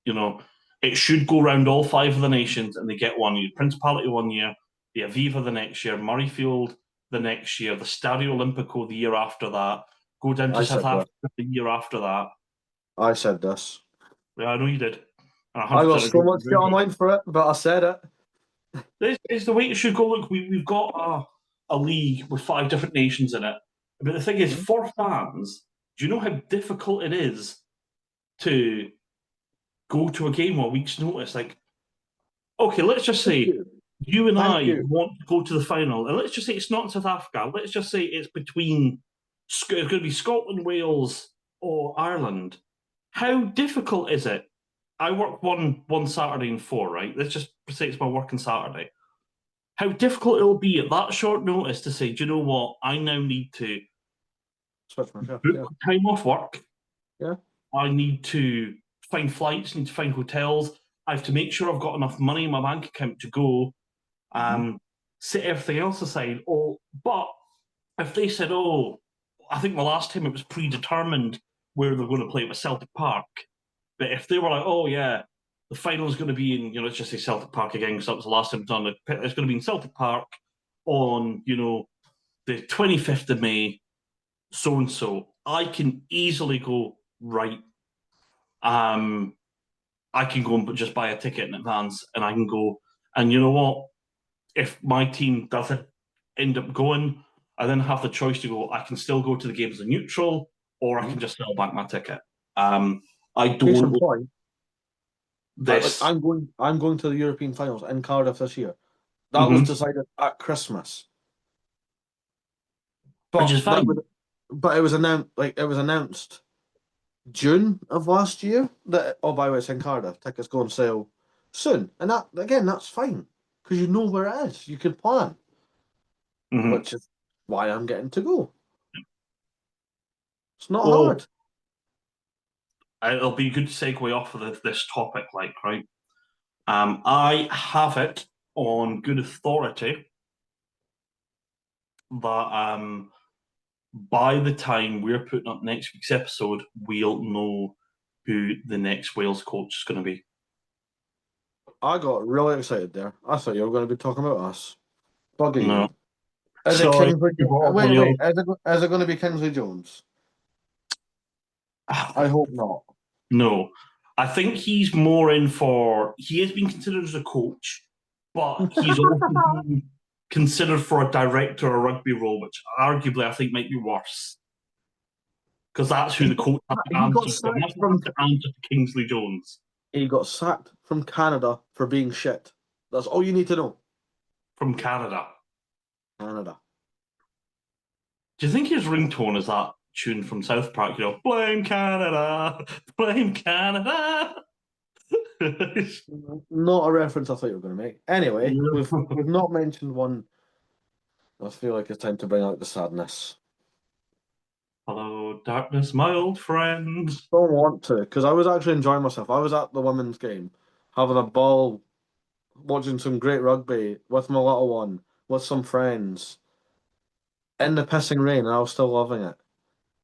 S1: It should go round all 5 of the nations, and they get one year. Principality 1 year, the Aviva the next year, Murrayfield the next year, the Stadio Olimpico the year after that, go down to
S2: I
S1: South
S2: said that.
S1: Africa the year after that.
S2: I said this.
S1: Yeah, I know you did. And
S2: I got
S1: 100%
S2: so
S1: agree
S2: much
S1: with
S2: shit
S1: you.
S2: online for it, but I said it.
S1: It's the way it should go. Look, we've got a league with 5 different nations in it. But the thing is, for fans, do you know how difficult it is to go to a game on a week's notice? Like, okay, let's just say you and
S2: Thank
S1: I
S2: you.
S1: want to go to the final, and let's just say it's not in South Africa. Let's just say it's between it's going to be Scotland, Wales, or Ireland. How difficult is it? I work one Saturday and 4, right? Let's just say it's my working Saturday. How difficult it'll be at that short notice to say, do you know what? I now need to
S2: Switch my shift.
S1: book
S2: Yeah.
S1: time off work.
S2: Yeah.
S1: I need to find flights, need to find hotels. I have to make sure I've got enough money in my bank account to go. Set everything else aside. Oh, but if they said, "Oh, I think the last time it was predetermined where they're going to play it with Celtic Park," but if they were like, "Oh yeah, the final is going to be in," let's just say Celtic Park again, because that was the last time done. It's going to be in Celtic Park on, the 25th of May, so and so. I can easily go right. Um, I can go and just buy a ticket in advance, and I can go. And you know what? If my team doesn't end up going, I then have the choice to go. I can still go to the game as a neutral, or I can just sell back my ticket. I
S2: Case in
S1: don't like
S2: point,
S1: this,
S2: I'm going to the European finals in Cardiff this year. That was
S1: Mhm.
S2: decided at Christmas.
S1: Which
S2: But
S1: is fine.
S2: it was announced June of last year that by the way it's in Cardiff. Tickets go on sale soon. And that's fine. Because you know where it is. You can plan.
S1: Mhm.
S2: Which is why I'm getting to go. It's not
S1: Well,
S2: hard.
S1: it'll be a good segue off of this topic, right? I have it on good authority that by the time we're putting up next week's episode, we'll know who the next Wales coach is going to be.
S2: I got really excited there. I thought you were going to be talking about us. Bugger
S1: No,
S2: you. Is it
S1: sorry,
S2: Kingsley?
S1: you brought up
S2: Wait.
S1: Wales.
S2: Is it going to be Kingsley Jones? I hope not.
S1: No, I think he's more in for. He has been considered as a coach, but he's also been considered for a director or rugby role, which arguably I think might be worse because that's who the coach has to
S2: He got
S1: answer to. And
S2: sacked
S1: that's what
S2: from
S1: has to answer to Kingsley Jones
S2: Canada for being shit. That's all you need to know.
S1: from Canada.
S2: Canada.
S1: Do you think his ringtone is that tune from South Park? Blame Canada, blame Canada.
S2: Not a reference I thought you were going to make. Anyway, we've not mentioned one. I feel like it's time to bring out the sadness.
S1: Hello, darkness, my old friend.
S2: Don't want to, because I was actually enjoying myself. I was at the women's game, having a ball, watching some great rugby with my little one, with some friends, in the pissing rain, and I was still loving it.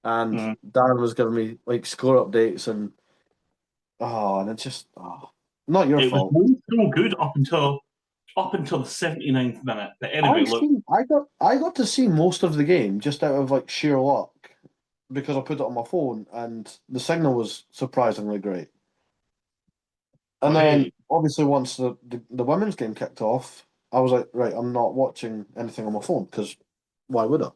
S2: And
S1: Mm.
S2: Dan was giving me like score updates and it's just not your
S1: It was
S2: fault.
S1: going so good up until the 79th minute. But anyway, look,
S2: I got to see most of the game just out of like sheer luck because I put it on my phone and the signal was surprisingly great. And then
S1: hey,
S2: obviously once the women's game kicked off, I was like, right, I'm not watching anything on my phone because why would I?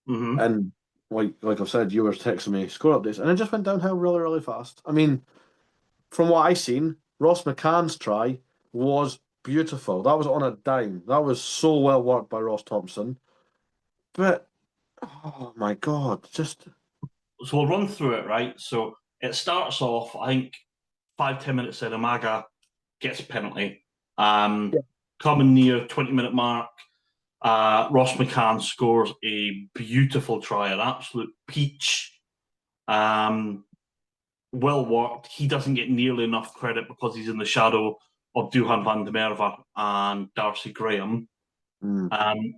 S1: mhm.
S2: And like I've said, you were texting me score updates, and it just went downhill really, really fast. I mean, from what I seen, Ross McCann's try was beautiful. That was on a dime. That was so well worked by Ross Thompson. But oh my God, just
S1: So we'll run through it, right? So it starts off, I think, 5-10 minutes in, Amaga gets a penalty.
S2: yeah.
S1: Coming near 20-minute mark, Ross McCann scores a beautiful try, an absolute peach. Well worked. He doesn't get nearly enough credit because he's in the shadow of Duhan van der Merwe and Darcy Graham.
S2: Mm.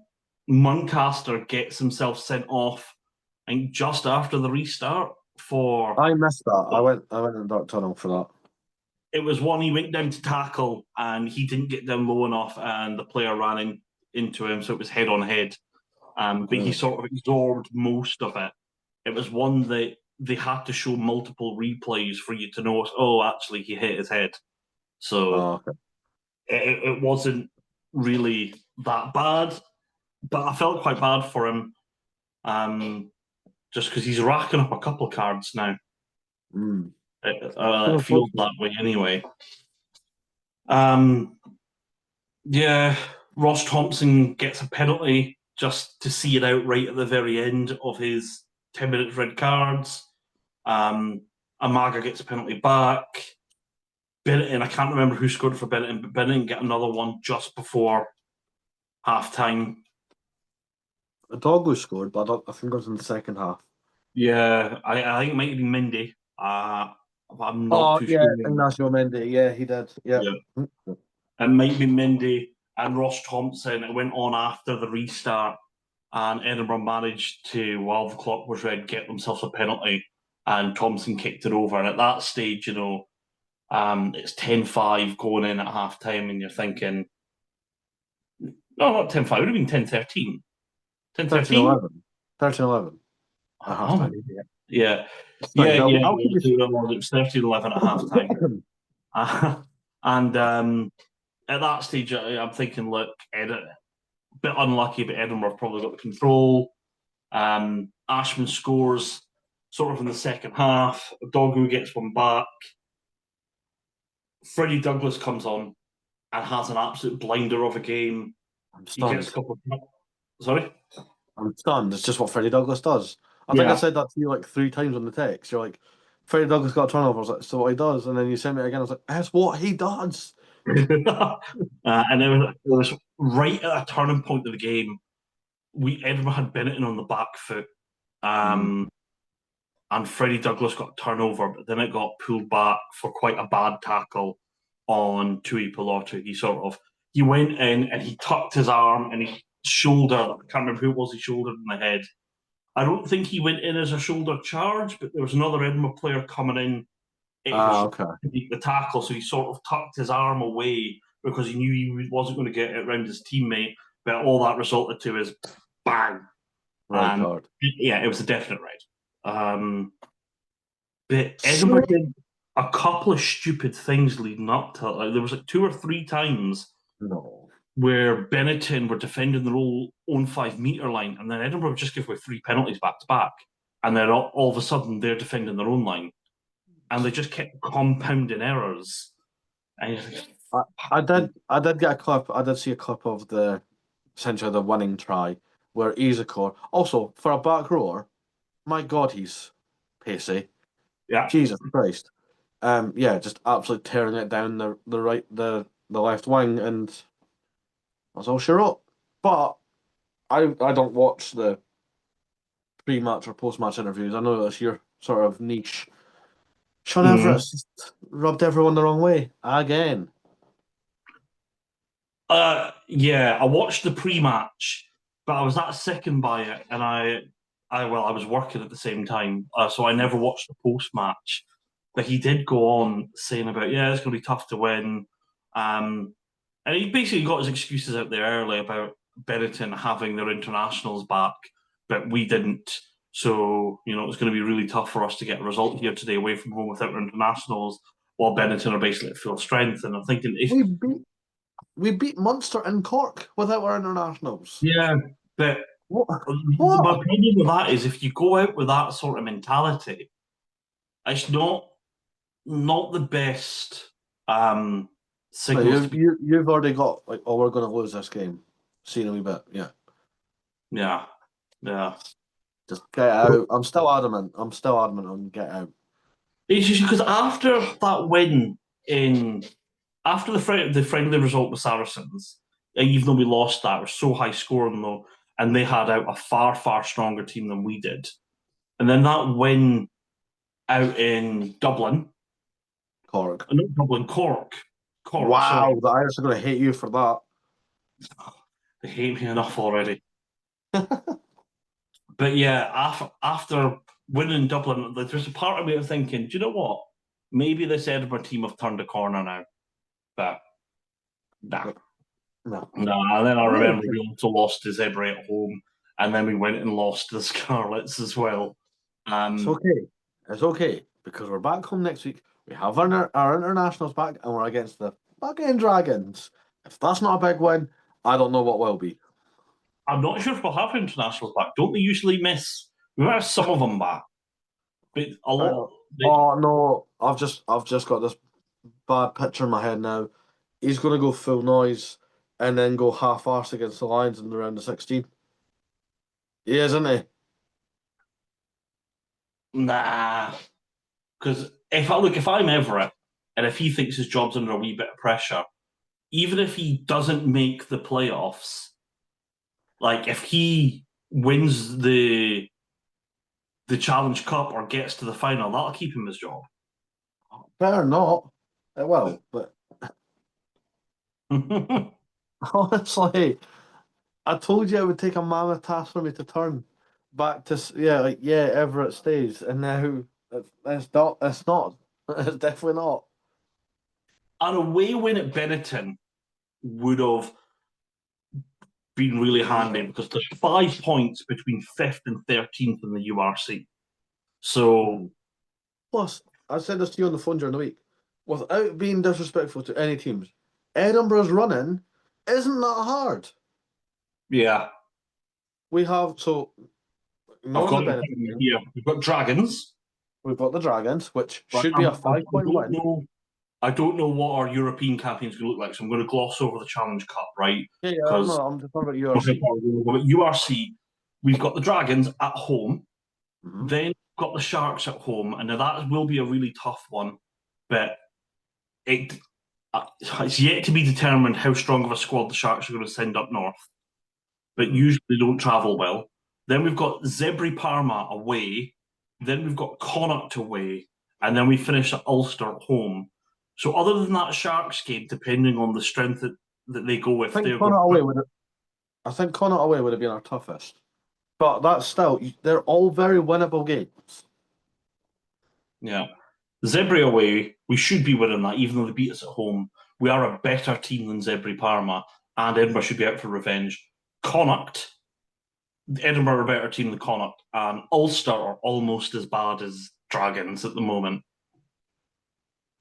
S1: Muncaster gets himself sent off, I think, just after the restart for.
S2: I missed that. I went in the dark tunnel for that.
S1: It was one he went down to tackle and he didn't get down low enough, and the player ran into him, so it was head on head. but he sort of absorbed most of it. It was one that they had to show multiple replays for you to know, oh, actually, he hit his head. So it wasn't really that bad, but I felt quite bad for him, just because he's racking up a couple of cards now. It feels that way anyway. Yeah, Ross Thompson gets a penalty just to see it out right at the very end of his 10 minutes red cards. Amaga gets a penalty back. Benetton, I can't remember who scored for Benetton, but Benetton get another one just before half-time.
S2: Doggo scored, but I think it was in the second half.
S1: Yeah, I think it might have been Mindy. I'm not too sure.
S2: Ignacio Mendy. Yeah, he did. Yeah.
S1: It might be Mindy and Ross Thompson. It went on after the restart, and Edinburgh managed to, while the clock was red, get themselves a penalty, and Thompson kicked it over. And at that stage, it's 10-5 going in at half time, and you're thinking, no, not 10-5, it would have been 10-13. 10-13?
S2: 13-11. At half time.
S1: Yeah. It was 13-11 at half time. And at that stage, I'm thinking, look, a bit unlucky, but Edinburgh probably got the control. Ashman scores sort of in the second half. Doggo gets one back. Freddie Douglas comes on and has an absolute blinder of a game.
S2: I'm stunned.
S1: He gets a couple of... Sorry?
S2: I'm stunned. It's just what Freddie Douglas does. I think I said that to you like 3 times on the text. You're like, Freddie Douglas got a turnover. I was like, so what he does? And then you sent me again. I was like, that's what he does.
S1: And it was right at a turning point of the game. Edinburgh had Benetton on the back foot. And Freddie Douglas got a turnover, but then it got pulled back for quite a bad tackle on Tui Pilotu. He went in and he tucked his arm and he shouldered, I can't remember who it was, he shouldered in the head. I don't think he went in as a shoulder charge, but there was another Edinburgh player coming in to beat the tackle, so he sort of tucked his arm away because he knew he wasn't going to get it around his teammate, but all that resulted to is bang.
S2: Red card.
S1: Yeah, it was a definite red. But Edinburgh did a couple of stupid things leading up to it. Like, there was like 2 or 3 times where Benetton were defending their own 5-metre line, and then Edinburgh would just give away 3 penalties back to back, and then all of a sudden they're defending their own line, and they just kept compounding errors. And
S2: I did get a clip. I did see a clip of essentially the winning try where Izakor, also for a back rower, my God, he's pacey.
S1: Yeah,
S2: Jesus Christ. Just absolutely tearing it down the left wing, and that's all she wrote. But I don't watch the pre-match or post-match interviews. I know that's your sort of niche. Sean Everett's just rubbed everyone the wrong way again.
S1: I watched the pre-match, but I was that sickened by it, and I was working at the same time, so I never watched the post-match. But he did go on saying about, it's going to be tough to win. And he basically got his excuses out there early about Benetton having their internationals back, but we didn't. So, it's going to be really tough for us to get a result here today away from home without our internationals, while Benetton are basically at full strength. And I'm thinking,
S2: we beat Munster and Cork without our internationals.
S1: Yeah, but
S2: what?
S1: My problem with that is if you go out with that sort of mentality, it's not the best signals.
S2: You've already got like, we're going to lose this game. See in a wee bit,
S1: yeah.
S2: Just get out. I'm still adamant on get out.
S1: It's just because after that win after the friendly result with Saracens, even though we lost that, we're so high scoring though, and they had out a far, far stronger team than we did. And then that win out in Dublin.
S2: Cork.
S1: Not Dublin, Cork.
S2: Wow, sorry. The Irish are going to hate you for that.
S1: They hate me enough already. But yeah, after winning Dublin, there's a part of me thinking, do you know what? Maybe this Edinburgh team have turned a corner now. But no. And then I remember we also lost to Zebre at home. and then we went and lost to the Scarlets as well.
S2: It's okay. It's okay because we're back home next week. We have our internationals back, and we're against the fucking Dragons. If that's not a big win, I don't know what will be.
S1: I'm not sure if we'll have internationals back. Don't they usually miss? We might have some of them back, but a lot.
S2: Oh no! I've just got this bad picture in my head now. He's going to go full noise and then go half-arse against the Lions in the round of 16. He is, isn't he?
S1: Nah, because if I'm Everett, and if he thinks his job's under a wee bit of pressure, even if he doesn't make the playoffs, like if he wins the Challenge Cup or gets to the final, that'll keep him his job.
S2: Better not. It will, but honestly, I told you it would take a mammoth task for me to turn back to Everett stays, and now it's not. It's not. It's definitely not.
S1: An away win at Benetton would have been really handy because there's 5 points between 5th and 13th in the URC. So,
S2: plus, I said this to you on the phone during the week. Without being disrespectful to any teams, Edinburgh's running isn't that hard.
S1: yeah.
S2: We have
S1: I've got the here. We've got Dragons.
S2: We've got the Dragons, which should be a 5-point win.
S1: I don't know what our European campaign's going to look like, so I'm going to gloss over the Challenge Cup, right?
S2: Yeah, I'm just talking about URC.
S1: URC, we've got the Dragons at home,
S2: Mm-hmm.
S1: then we've got the Sharks at home, and now that will be a really tough one, but it's yet to be determined how strong of a squad the Sharks are going to send up north, but usually they don't travel well. Then we've got Zebri Parma away, then we've got Connacht away, and then we finish at Ulster at home. So other than that Sharks game, depending on the strength that they go with,
S2: I think Connacht away would have been our toughest. But that's still, they're all very winnable games.
S1: Yeah. Zebri away, we should be winning that, even though they beat us at home. We are a better team than Zebri Parma, and Edinburgh should be out for revenge. Connacht, Edinburgh are a better team than Connacht, and Ulster are almost as bad as Dragons at the moment.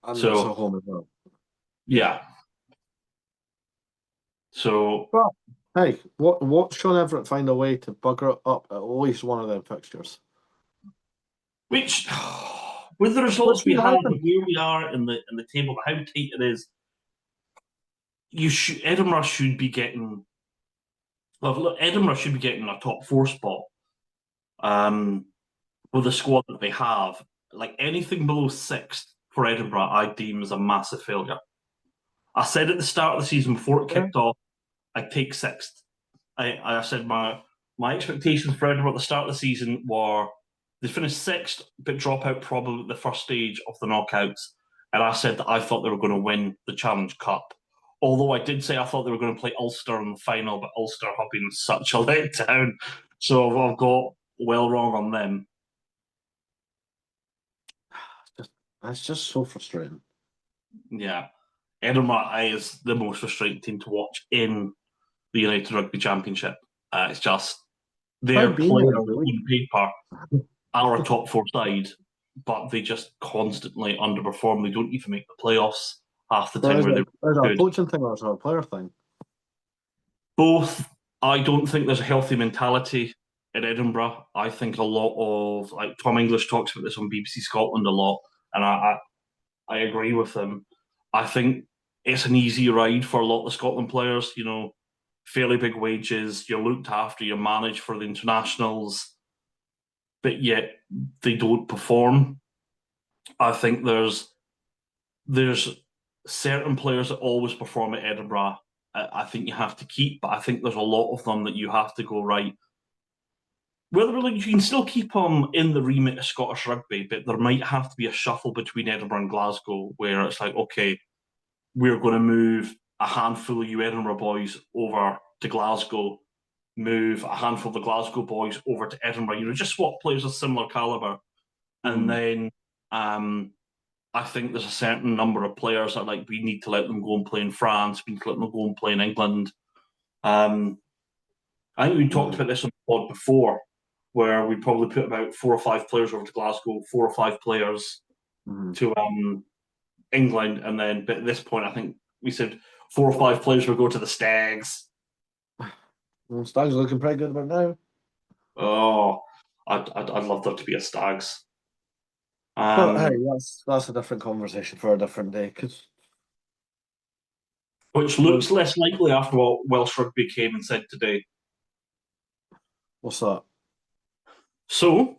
S2: And so, it's at home as well.
S1: Yeah. So,
S2: well, hey, what Sean Everett find a way to bugger up at least one of them fixtures?
S1: Which, with the results we have, where we are in the table, how tight it is, Edinburgh should be getting. Well, look, Edinburgh should be getting a top 4 spot. With the squad that they have, like anything below 6th for Edinburgh, I deem as a massive failure. I said at the start of the season before it kicked off, I'd take 6th. I said my expectations for Edinburgh at the start of the season were they finish 6th, but drop out probably at the first stage of the knockouts. And I said that I thought they were going to win the Challenge Cup. Although I did say I thought they were going to play Ulster in the final, but Ulster have been such a letdown. So I've got well wrong on them.
S2: That's just so frustrating.
S1: Yeah. Edinburgh is the most frustrating team to watch in the United Rugby Championship. It's just their players on paper are a top 4 side, but they just constantly underperform. They don't even make the playoffs half the time.
S2: There's a coaching thing or a player thing?
S1: Both. I don't think there's a healthy mentality in Edinburgh. I think a lot of, like Tom English talks about this on BBC Scotland a lot, and I agree with him. I think it's an easy ride for a lot of the Scotland players, fairly big wages, you're looked after, you're managed for the internationals, but yet they don't perform. I think there's certain players that always perform at Edinburgh. I think you have to keep, but I think there's a lot of them that you have to go right. Whether you can still keep them in the remit of Scottish rugby, but there might have to be a shuffle between Edinburgh and Glasgow where it's like, okay, we're going to move a handful of you Edinburgh boys over to Glasgow, move a handful of the Glasgow boys over to Edinburgh, just swap players of similar calibre. And then I think there's a certain number of players that we need to let them go and play in France, we need to let them go and play in England. I think we talked about this on the pod before, where we probably put about 4 or 5 players over to Glasgow, 4 or 5 players to England, and then but at this point, I think we said 4 or 5 players would go to the Stags.
S2: Well, Stags are looking pretty good about now.
S1: Oh, I'd love there to be a Stags.
S2: But hey, that's a different conversation for a different day.
S1: Which looks less likely after what Welsh Rugby came and said today.
S2: What's that?
S1: So,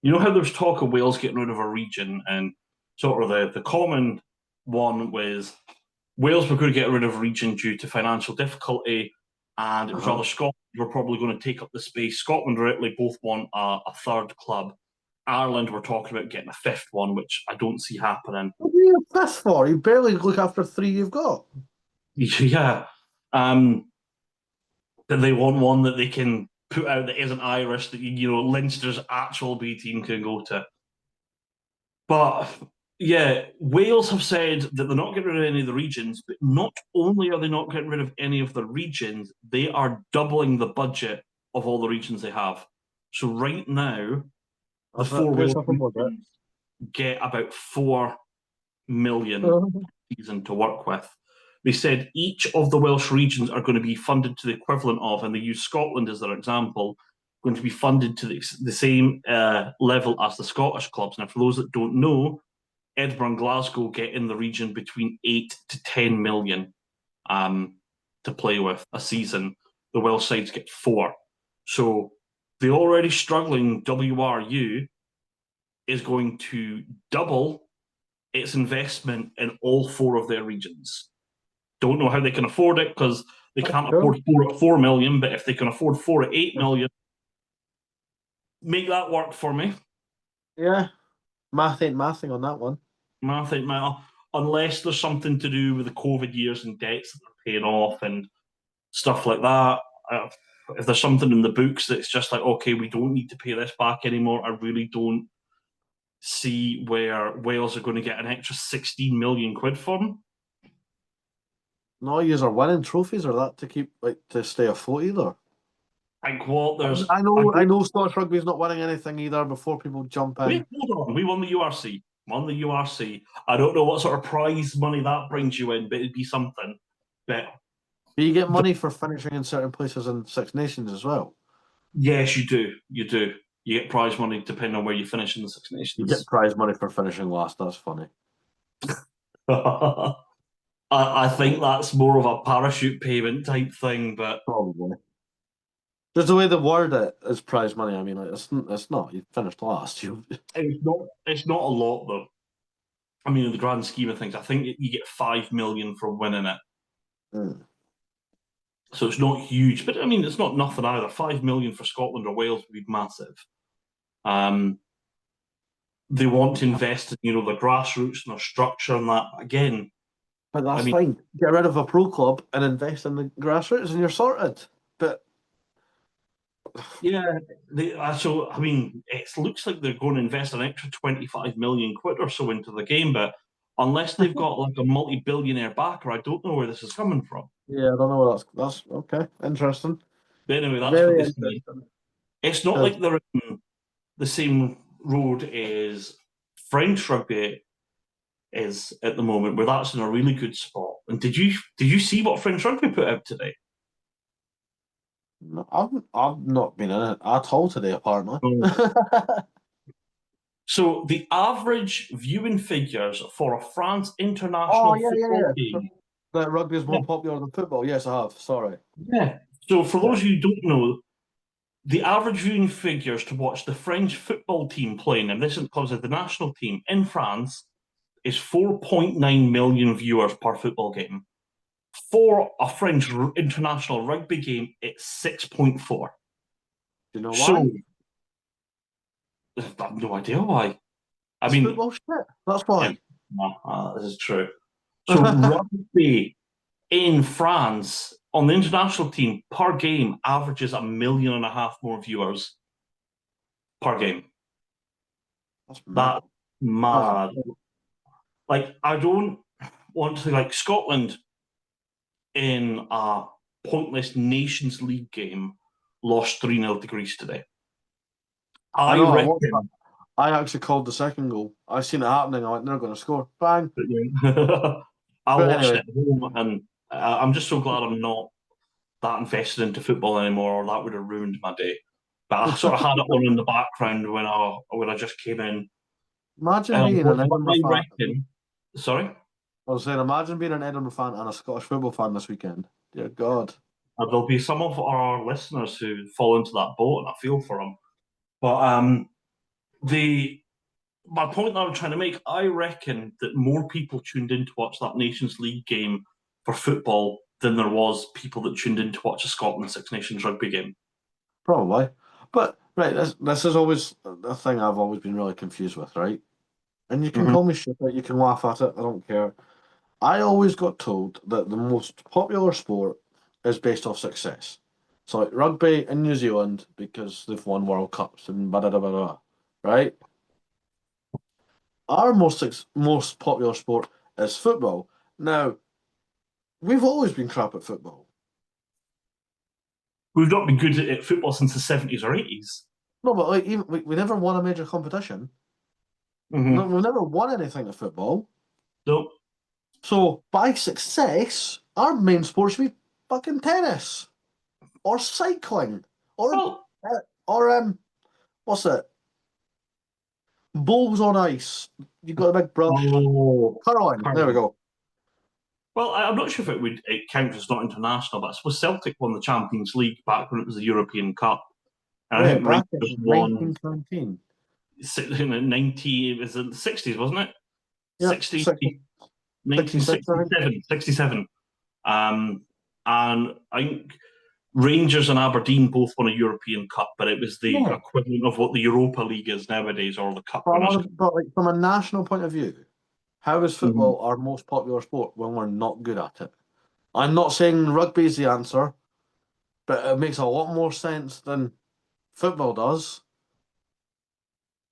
S1: you know how there's talk of Wales getting rid of a region, and sort of the common one was Wales were going to get rid of a region due to financial difficulty, and it was rather Scotland were probably going to take up the space. Scotland or Italy both want a third club. Ireland were talking about getting a fifth one, which I don't see happening.
S2: What do you need a fifth for? You barely look after 3 you've got.
S1: Yeah. That they want one that they can put out that isn't Irish, that Leinster's actual B team can go to. But yeah, Wales have said that they're not getting rid of any of the regions, but not only are they not getting rid of any of the regions, they are doubling the budget of all the regions they have. So right now, the 4 Wales regions get about 4 million season to work with. They said each of the Welsh regions are going to be funded to the equivalent of, and they use Scotland as their example, going to be funded to the same level as the Scottish clubs. Now, for those that don't know, Edinburgh and Glasgow get in the region between 8 to 10 million to play with a season. The Welsh sides get 4. So the already struggling WRU is going to double its investment in all 4 of their regions. Don't know how they can afford it because they can't afford 4 at 4 million, but if they can afford 4 at 8 million, make that work for me.
S2: Yeah. Math ain't mathing on that one.
S1: Math ain't matter. Unless there's something to do with the COVID years and debts that they're paying off and stuff like that. If there's something in the books that's just like, okay, we don't need to pay this back anymore, I really don't see where Wales are going to get an extra 16 million quid for them.
S2: No, you are winning trophies or that to keep to stay afloat either.
S1: Like what? There's
S2: I know Scottish Rugby is not winning anything either before people jump in.
S1: Hold on, we won the URC. I don't know what sort of prize money that brings you in, but it'd be something. But
S2: you get money for finishing in certain places in Six Nations as well.
S1: Yes, you do. You do. You get prize money depending on where you finish in the Six Nations.
S2: You get prize money for finishing last. That's funny.
S1: I think that's more of a parachute payment type thing, but
S2: probably. Just the way they word it is prize money. I mean, it's not. You finished last.
S1: It's not a lot though. I mean, in the grand scheme of things, I think you get 5 million for winning it. So it's not huge, but I mean, it's not nothing either. 5 million for Scotland or Wales would be massive. They want to invest in, the grassroots and their structure and that. Again,
S2: but that's fine. Get rid of a pro club and invest in the grassroots, and you're sorted. But
S1: yeah, so I mean, it looks like they're going to invest an extra 25 million quid or so into the game, but unless they've got like a multi-billionaire backer, I don't know where this is coming from.
S2: Yeah, I don't know where that's okay. Interesting.
S1: But anyway, that's what this is. It's not like they're in the same road as French rugby is at the moment, where that's in a really good spot. And did you see what French rugby put out today?
S2: No, I've not been in it at all today, apparently.
S1: So the average viewing figures for a France international football game.
S2: That rugby is more popular than football. Yes, I have. Sorry.
S1: Yeah. So for those of you who don't know, the average viewing figures to watch the French football team playing, and this includes the national team in France, is 4.9 million viewers per football game. For a French international rugby game, it's 6.4.
S2: Do you know why?
S1: I have no idea why.
S2: It's football shit. That's why.
S1: This is true. So rugby in France on the international team per game averages 1.5 million more viewers per game. That's mad. Like, I don't want to, like, Scotland in a pointless Nations League game lost 3-0 to Greece today.
S2: I
S1: I
S2: know.
S1: reckon.
S2: I actually called the second goal. I seen it happening. I went, they're going to score. Bang.
S1: I
S2: But
S1: watched
S2: anyway,
S1: it at home, and I'm just so glad I'm not that invested into football anymore, or that would have ruined my day. But I sort of had it on in the background when I just came in.
S2: imagine being an
S1: But
S2: Edinburgh
S1: I
S2: fan.
S1: reckon. Sorry,
S2: I was saying, imagine being an Edinburgh fan and a Scottish football fan this weekend. Dear God.
S1: there'll be some of our listeners who fall into that boat, and I feel for them. But the my point that I'm trying to make, I reckon that more people tuned in to watch that Nations League game for football than there was people that tuned in to watch a Scotland Six Nations rugby game.
S2: Probably. But, right, this is always a thing I've always been really confused with, right? And you can
S1: Mm-hmm.
S2: call me stupid, you can laugh at it, I don't care. I always got told that the most popular sport is based off success. So, like rugby in New Zealand, because they've won World Cups and blah, blah, blah, blah, right? Our most popular sport is football. Now, we've always been crap at football.
S1: We've not been good at football since the 70s or 80s.
S2: No, but like even we never won a major competition. No,
S1: Mm-hmm.
S2: we've never won anything at football.
S1: So,
S2: So by success, our main sport should be fucking tennis or cycling or
S1: well,
S2: what's it? Bowls on ice. You've got a big brush.
S1: oh,
S2: Curling. There we go.
S1: well, I'm not sure if it counts as not international, but I suppose Celtic won the Champions League back when it was the European Cup. And I
S2: Wait,
S1: think
S2: back
S1: Rangers
S2: in
S1: won
S2: 1917.
S1: in 90, it was in the 60s, wasn't it?
S2: Yep,
S1: 60,
S2: 66, I think.
S1: 1967, 67. And I think Rangers and Aberdeen both won a European Cup, but it was the
S2: Yeah.
S1: equivalent of what the Europa League is nowadays, or the Cup winners.
S2: But like from a national point of view, how is
S1: Mhm.
S2: football our most popular sport when we're not good at it? I'm not saying rugby is the answer, but it makes a lot more sense than football does.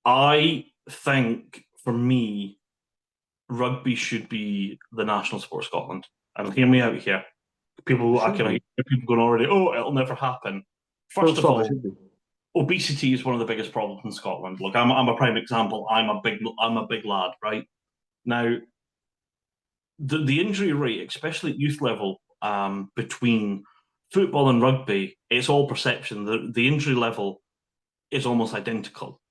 S1: I think, for me, rugby should be the national sport of Scotland. And hear me out here.
S2: It
S1: People, I
S2: should
S1: can
S2: be.
S1: hear people going already, oh, it'll never happen.
S2: Full
S1: First of
S2: stop, it
S1: all,
S2: should be.
S1: obesity is one of the biggest problems in Scotland. Look, I'm a prime example. I'm a big lad, right? Now, the injury rate, especially at youth level, between football and rugby, it's all perception. The injury level is almost identical.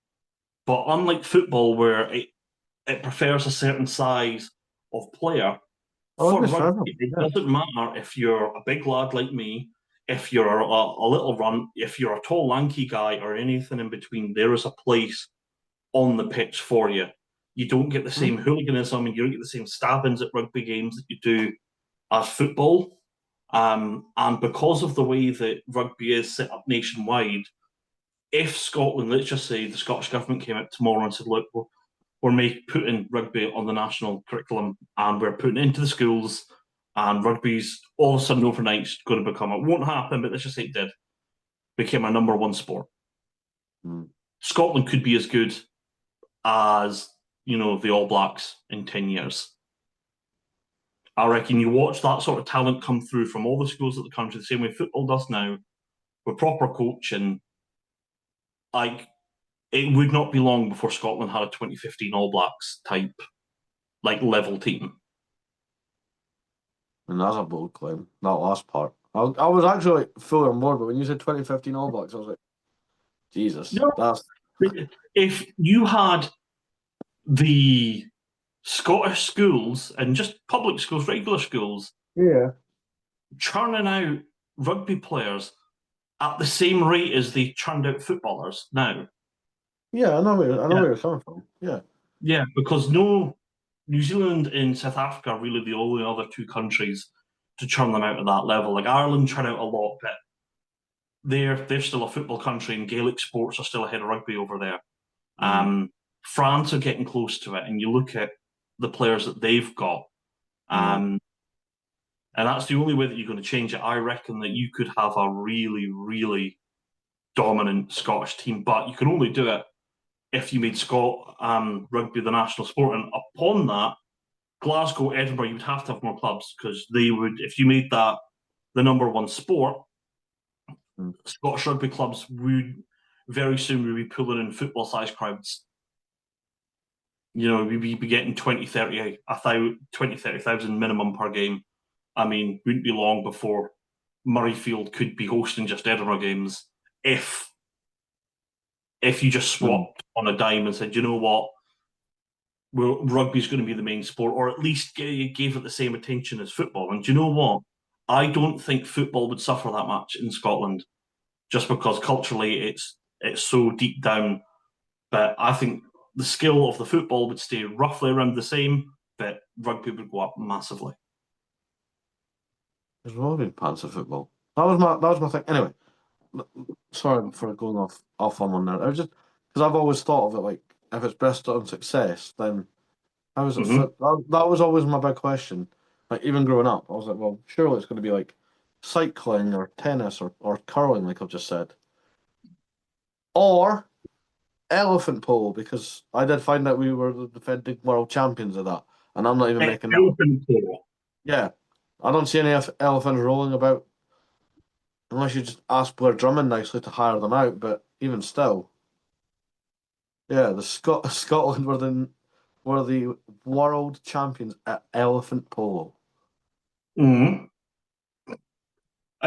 S1: But unlike football, where it prefers a certain size of player,
S2: Oh,
S1: for
S2: rugby's for
S1: rugby,
S2: everyone.
S1: it
S2: Yeah.
S1: doesn't matter if you're a big lad like me, if you're a little run, if you're a tall, lanky guy, or anything in between, there is a place on the pitch for you. You don't get the
S2: Hmm?
S1: same hooliganism and you don't get the same stabbings at rugby games that you do as football. And because of the way that rugby is set up nationwide, if Scotland, let's just say the Scottish government came out tomorrow and said, look, we're putting rugby on the national curriculum and we're putting it into the schools, and rugby's all of a sudden overnight going to become, it won't happen, but let's just say it did, became our number one sport.
S2: Hmm.
S1: Scotland could be as good as, the All Blacks in 10 years. I reckon you watch that sort of talent come through from all the schools of the country, the same way football does now, with proper coaching. Like, it would not be long before Scotland had a 2015 All Blacks type, like, level team.
S2: And that's a bold claim. That last part. I was actually fully on board, but when you said 2015 All Blacks, I was like, Jesus,
S1: No,
S2: that's
S1: if you had the Scottish schools and just public schools, regular schools,
S2: yeah,
S1: churning out rugby players at the same rate as they churned out footballers now.
S2: yeah. I know
S1: Yeah,
S2: where you're coming from. Yeah,
S1: yeah, because no, New Zealand and South Africa are really the only other two countries to churn them out at that level. Like Ireland churn out a lot, but they're still a football country, and Gaelic sports are still ahead of rugby over there.
S2: mm.
S1: France are getting close to it, and you look at the players that they've got,
S2: Mm.
S1: and that's the only way that you're going to change it. I reckon that you could have a really, really dominant Scottish team, but you can only do it if you made rugby the national sport. And upon that, Glasgow, Edinburgh, you would have to have more clubs, because they would, if you made that the number one sport, Scottish rugby clubs would very soon be pulling in football-sized crowds. We'd be getting 30,000 minimum per game. I mean, wouldn't be long before Murrayfield could be hosting just Edinburgh games if you just swapped on a dime and said, you know what, rugby's going to be the main sport, or at least gave it the same attention as football. And do you know what? I don't think football would suffer that much in Scotland, just because culturally it's so deep down. But I think the skill of the football would stay roughly around the same, but rugby would go up massively.
S2: There's always been parts of football. That was my thing. Anyway, sorry for going off on one there. I was just because I've always thought of it like if it's based on success, then how is it fit? That was always my big question. Like even growing up, I was like, well, surely it's going to be like cycling or tennis or curling, like I've just said, or elephant pole, because I did find out we were the defending world champions of that, and I'm not even making that up.
S1: Elephant pole.
S2: Yeah, I don't see any elephants rolling about unless you just ask Blair Drummond nicely to hire them out. But even still, yeah, the Scotland were the world champions at elephant polo.
S1: Mm-hmm.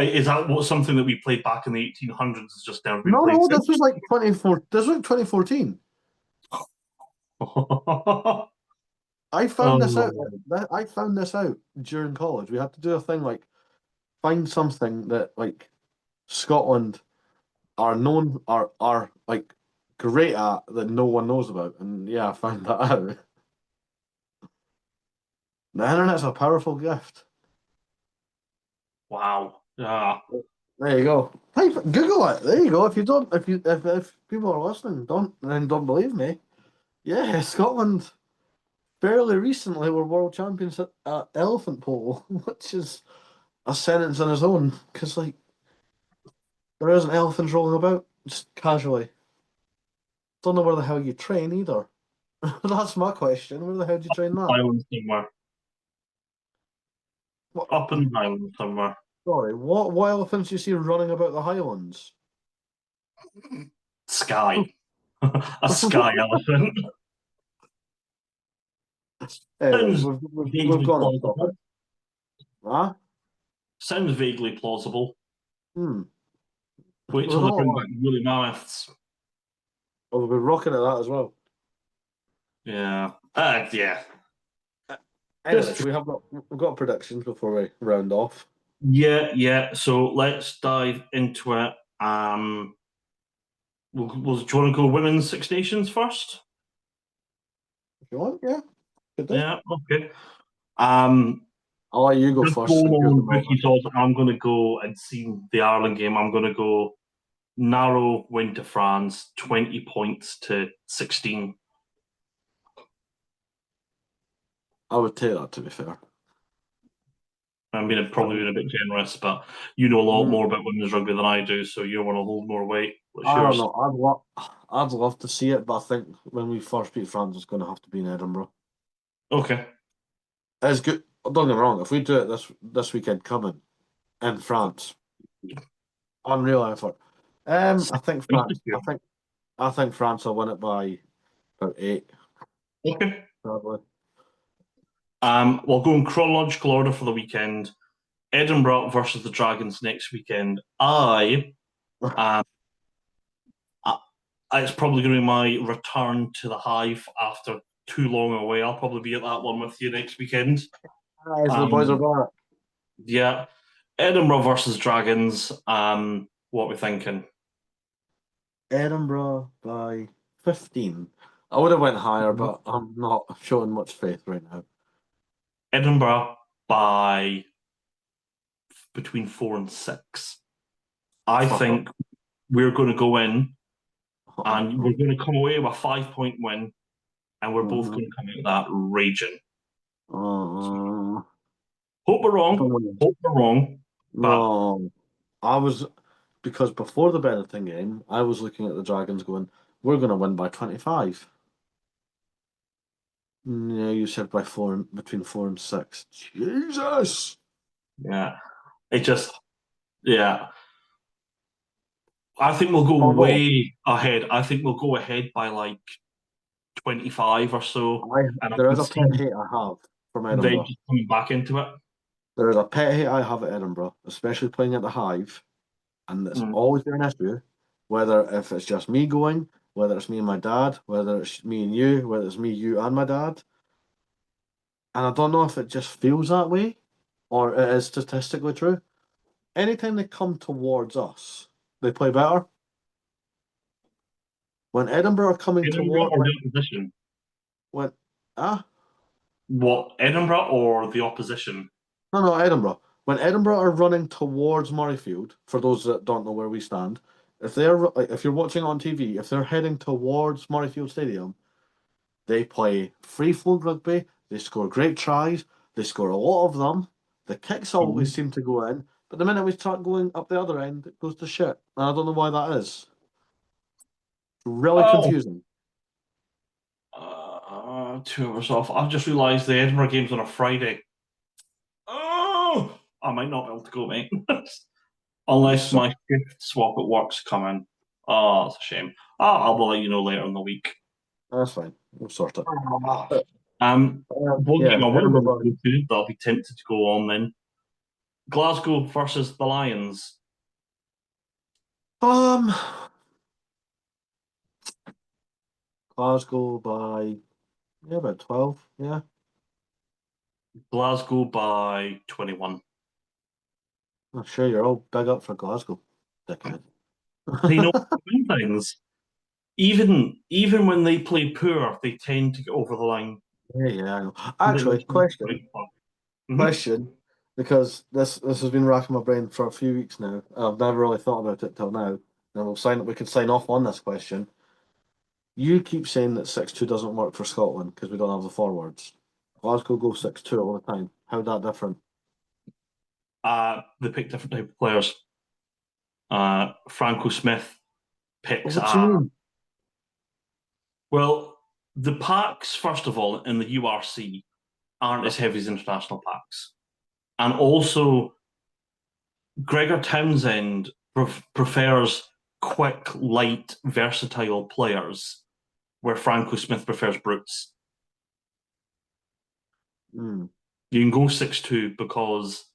S1: Is that something that we played back in the 1800s? Has just never been
S2: No,
S1: played
S2: no,
S1: since?
S2: this was like 24. This was 2014. I found this out. I found this out during college. We had to do a thing like find something that like Scotland are known are like great at that no one knows about, and yeah, I found that out. The internet's a powerful gift.
S1: Wow. Yeah.
S2: There you go. Google it. There you go. If people are listening, don't believe me. Yeah, Scotland fairly recently were world champions at elephant polo, which is a sentence on its own because like there isn't elephants rolling about just casually. Don't know where the hell you train either. That's my question. Where the hell do you train that?
S1: Island somewhere.
S2: What?
S1: Up in the Highlands somewhere.
S2: Sorry, what elephants do you see running about the Highlands?
S1: Sky. A sky elephant.
S2: Anyway,
S1: Sounds
S2: we've
S1: vaguely
S2: gone off
S1: plausible.
S2: topic. Huh?
S1: Sounds vaguely plausible.
S2: Hmm.
S1: Wait till they bring back woolly mammoths.
S2: Oh, we'll be rocking at that as well.
S1: Yeah. Yeah.
S2: Anyway, we've got predictions before we round off.
S1: Yeah. So let's dive into it. Do you want to go women's Six Nations first?
S2: If you want, yeah. Good day.
S1: Yeah, okay.
S2: I'll let you go
S1: Just
S2: first.
S1: going on Ricky's odds, I'm going to go and see the Ireland game. I'm going to go narrow win to France, 20 points to 16.
S2: I would take that, to be fair.
S1: I mean, I've probably been a bit generous, but you know a lot more about women's rugby than I do, so you want to hold more weight.
S2: I don't know. I'd love to see it, but I think when we first beat France, it's going to have to be in Edinburgh.
S1: Okay.
S2: It's good. Don't get me wrong. If we do it this weekend coming in France, unreal effort. I think France. I think France will win it by about 8.
S1: Okay.
S2: Probably.
S1: We'll go in chronological order for the weekend. Edinburgh versus the Dragons next weekend. It's probably going to be my return to the Hive after too long away. I'll probably be at that one with you next weekend.
S2: The boys are back.
S1: Yeah. Edinburgh versus Dragons. What are we thinking?
S2: Edinburgh by 15. I would have went higher, but I'm not showing much faith right now.
S1: Edinburgh by between 4 and 6. I think we're going to go in and we're going to come away with a 5-point win, and we're both going to come out of that raging. Hope we're wrong.
S2: No, because before the Benetton game, I was looking at the Dragons going, we're going to win by 25. Yeah, you said by 4, between 4 and 6. Jesus!
S1: Yeah. It just, yeah. I think we'll go
S2: Although
S1: way ahead. I think we'll go ahead by like 25 or so, and I
S2: there
S1: can
S2: is a pet
S1: see
S2: hate I have from
S1: they
S2: Edinburgh.
S1: just coming back into it.
S2: There is a pet hate I have at Edinburgh, especially playing at the Hive, and it's
S1: Mm.
S2: always been an issue. Whether if it's just me going, whether it's me and my dad, whether it's me and you, whether it's me, you, and my dad, and I don't know if it just feels that way or it is statistically true. Anytime they come towards us, they play better. When Edinburgh are coming
S1: Edinburgh
S2: toward,
S1: or
S2: like
S1: the opposition?
S2: when ah
S1: What, Edinburgh or the opposition?
S2: no Edinburgh. When Edinburgh are running towards Murrayfield, for those that don't know where we stand, if they're like, if you're watching on TV, if they're heading towards Murrayfield Stadium, they play free flow rugby. They score great tries. They score a lot of them. The kicks always
S1: Mhm.
S2: seem to go in, but the minute we start going up the other end, it goes to shit. And I don't know why that is. Really
S1: Oh,
S2: confusing.
S1: 2 hours off. I've just realised the Edinburgh game's on a Friday. Oh, I might not be able to go, mate.
S2: You
S1: Unless
S2: suck.
S1: my shift swap at work's coming. Oh, that's a shame. I will let you know later in the week.
S2: That's fine. We'll sort it.
S1: One game
S2: Yeah,
S1: I will be able
S2: Edinburgh.
S1: to go to, that I'll be tempted to go on then. Glasgow versus the Lions.
S2: Um, Glasgow by about 12. Yeah,
S1: Glasgow by 21.
S2: I'm sure you're all big up for Glasgow, dickhead.
S1: They know win things. Even when they play poor, they tend to get over the line.
S2: Yeah, I know.
S1: They know
S2: Actually,
S1: Mhm.
S2: question, because this has been racking my brain for a few weeks now. I've never really thought about it till now. And we could sign off on this question. You keep saying that 6-2 doesn't work for Scotland because we don't have the forwards. Glasgow go 6-2 all the time. How that different?
S1: They pick different type of players. Franco Smith picks
S2: What do you mean?
S1: well, the packs, first of all, in the URC aren't as heavy as international packs. And also, Gregor Townsend prefers quick, light, versatile players, where Franco Smith prefers brutes.
S2: Hmm.
S1: You can go 6-2 because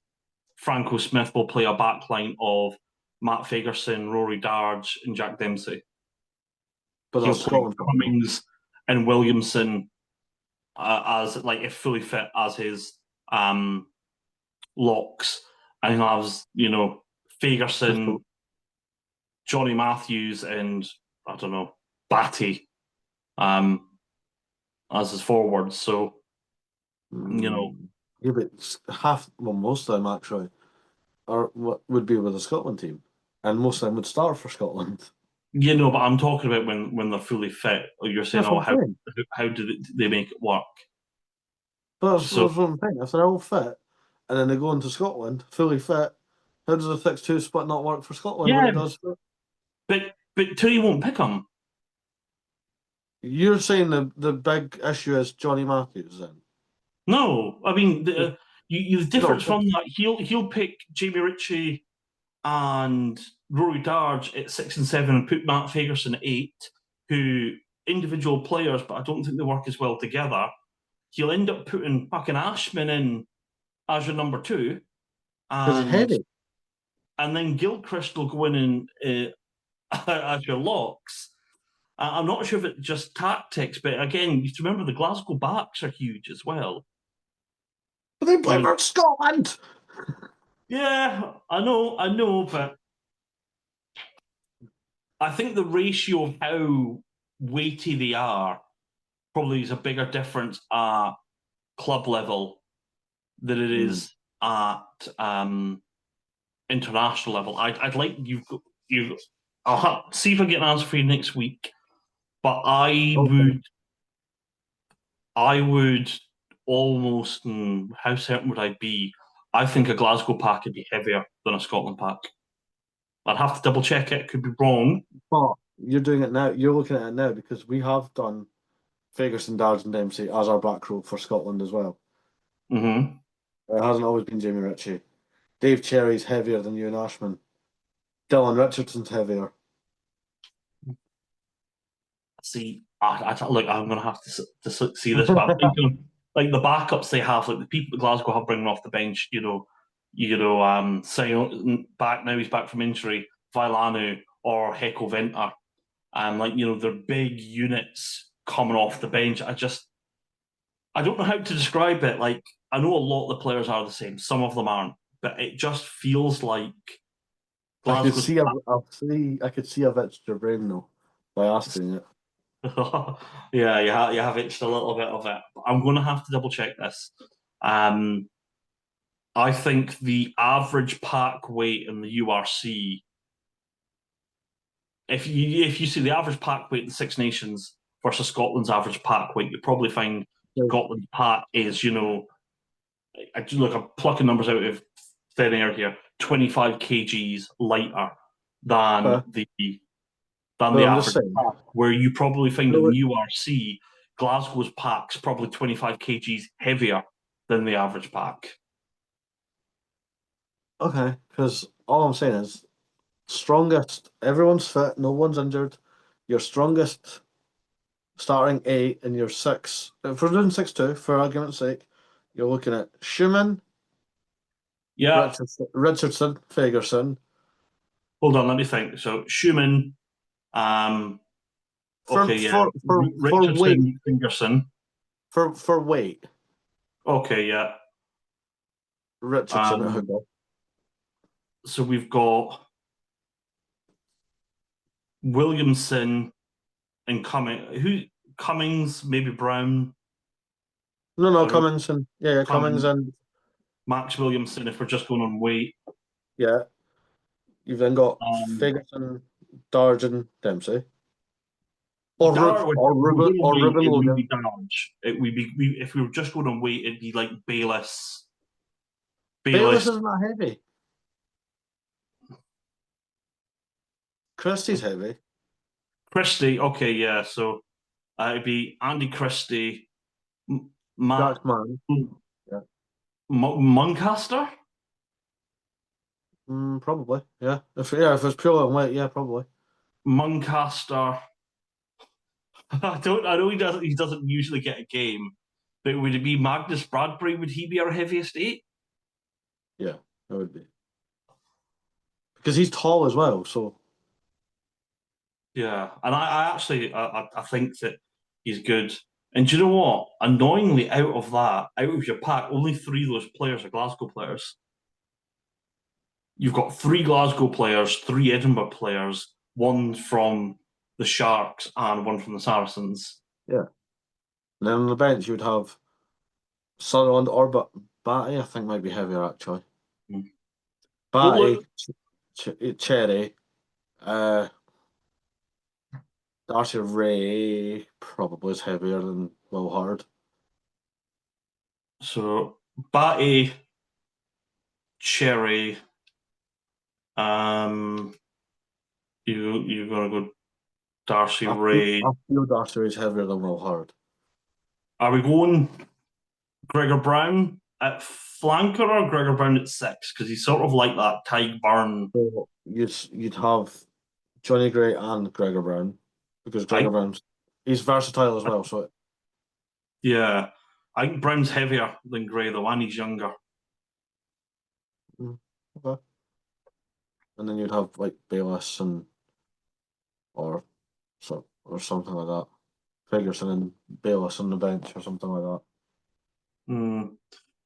S1: Franco Smith will play a backline of Matt Fagerson, Rory Darge, and Jack Dempsey.
S2: But
S1: He'll
S2: that's
S1: play
S2: Scotland football.
S1: Cummings and Williamson as like if fully fit as his um, locks, and he'll have Fagerson, Johnny Matthews, and I don't know Batty um, as his forwards. So you know,
S2: Yeah, but most of them actually are what would be with the Scotland team, and most of them would start for Scotland.
S1: but I'm talking about when they're fully fit. You're saying,
S2: That's
S1: oh,
S2: what I'm
S1: how
S2: saying.
S1: how do they make it work?
S2: But
S1: So
S2: that's what I'm saying. If they're all fit, and then they go into Scotland fully fit, how does the 6-2 split not work for Scotland when
S1: yeah,
S2: it does?
S1: but Tui won't pick him.
S2: You're saying the big issue is Johnny Matthews then?
S1: No, I mean the
S2: He's
S1: difference
S2: not fit.
S1: from that he'll pick Jamie Ritchie and Rory Darge at 6 and 7 and put Matt Fagerson at 8, who individual players, but I don't think they work as well together. He'll end up putting fucking Ashman in as your number 2,
S2: Because he's
S1: and
S2: heavy.
S1: then Gilchrist will go in and as your locks. I'm not sure if it's just tactics, but again, you have to remember the Glasgow backs are huge as well.
S2: But they play
S1: You know,
S2: for Scotland!
S1: yeah, I know, but I think the ratio of how weighty they are probably is a bigger difference at club level than it
S2: Hmm.
S1: is at international level. I'd like you. See if I get an answer for you next week. But
S2: Okay.
S1: I would almost. How certain would I be? I think a Glasgow pack would be heavier than a Scotland pack. I'd have to double check it. Could be wrong.
S2: But you're doing it now. You're looking at it now because we have done Ferguson, Darge, and Dempsey as our back row for Scotland as well.
S1: Hmm.
S2: It hasn't always been Jamie Ritchie. Dave Cherry's heavier than Ewan Ashman. Dylan Richardson's heavier.
S1: See, look, I'm going to have to see this, but I'm thinking of, like the backups they have, like the people that Glasgow have bringing off the bench. Saying back now he's back from injury, Vailanu or Heko Venter, and they're big units coming off the bench. I don't know how to describe it. Like I know a lot of the players are the same, some of them aren't, but it just feels like Glasgow's.
S2: I could see I've itched your brain though by asking it.
S1: Yeah, you have itched a little bit of it. I'm going to have to double check this. I think the average pack weight in the URC, if you see the average pack weight in the Six Nations versus Scotland's average pack weight, you probably find Scotland's pack is, I'm plucking numbers out of thin air here, 25 kgs lighter than the average pack, where you probably find in the URC, Glasgow's pack's probably 25 kgs heavier than the average pack.
S2: Okay, because all I'm saying is strongest, everyone's fit, no one's injured. Your strongest starting 8 and your 6, if we're doing 6-2, for argument's sake, you're looking at Schumann,
S1: Yeah.
S2: Richardson, Fagerson.
S1: Hold on, let me think. So Schumann,
S2: For
S1: Richardson,
S2: weight.
S1: Fingerson.
S2: For weight.
S1: Okay, yeah.
S2: Richardson at hooker.
S1: So we've got Williamson and Cummings, maybe Brown.
S2: No, Cummings and Cummings and
S1: Max Williamson if we're just going on weight.
S2: Yeah. You've then got Fagerson, Darjan, Dempsey. Or Ruben Logan.
S1: It would be if we were just going on weight, it'd be like Bayliss.
S2: Bayliss isn't that heavy. Christie's heavy.
S1: Christie, okay, yeah. So it'd be Andy Christie,
S2: Jack Mann. Yeah.
S1: Muncaster?
S2: Probably, yeah. If it's purely on weight, yeah, probably.
S1: Muncaster. I know he doesn't usually get a game, but would it be Magnus Bradbury? Would he be our heaviest 8?
S2: Yeah, it would be. Because he's tall as well, so
S1: yeah. And I actually think that he's good. And do you know what? Annoyingly, out of your pack, only 3 of those players are Glasgow players. You've got 3 Glasgow players, 3 Edinburgh players, 1 from the Sharks and 1 from the Saracens.
S2: Yeah. And then on the bench, you would have Sutherland or Batty, I think might be heavier actually. Batty, Cherry, Darcy Ray probably is heavier than Will Hard.
S1: So Batty, Cherry, you're gonna go Darcy Ray.
S2: I feel Darcy Ray's heavier than Will Hard.
S1: Are we going Gregor Brown at flanker or Gregor Brown at 6? Because he's sort of like that Tyke Byrne.
S2: So you'd have Johnny Gray and Gregor Brown because Gregor Brown's he's versatile as well. So
S1: yeah, I think Brown's heavier than Gray though, and he's younger.
S2: Okay. And then you'd have like Bayliss or something like that. Ferguson and Bayliss on the bench or something like that.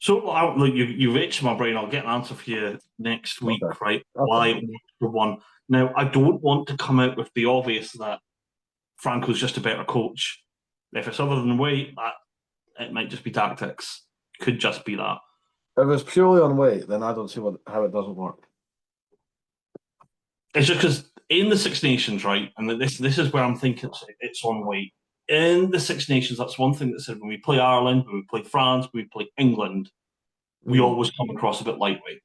S1: So look, you've itched my brain. I'll get an answer for you next week, right? Why for one? Now, I don't want to come out with the obvious that Franco's just a better coach. If it's other than weight, it might just be tactics. Could just be that.
S2: If it's purely on weight, then I don't see how it doesn't work.
S1: It's just because in the Six Nations, right, and this is where I'm thinking it's on weight. In the Six Nations, that's one thing that said when we play Ireland, when we play France, when we play England, we always come across a bit lightweight.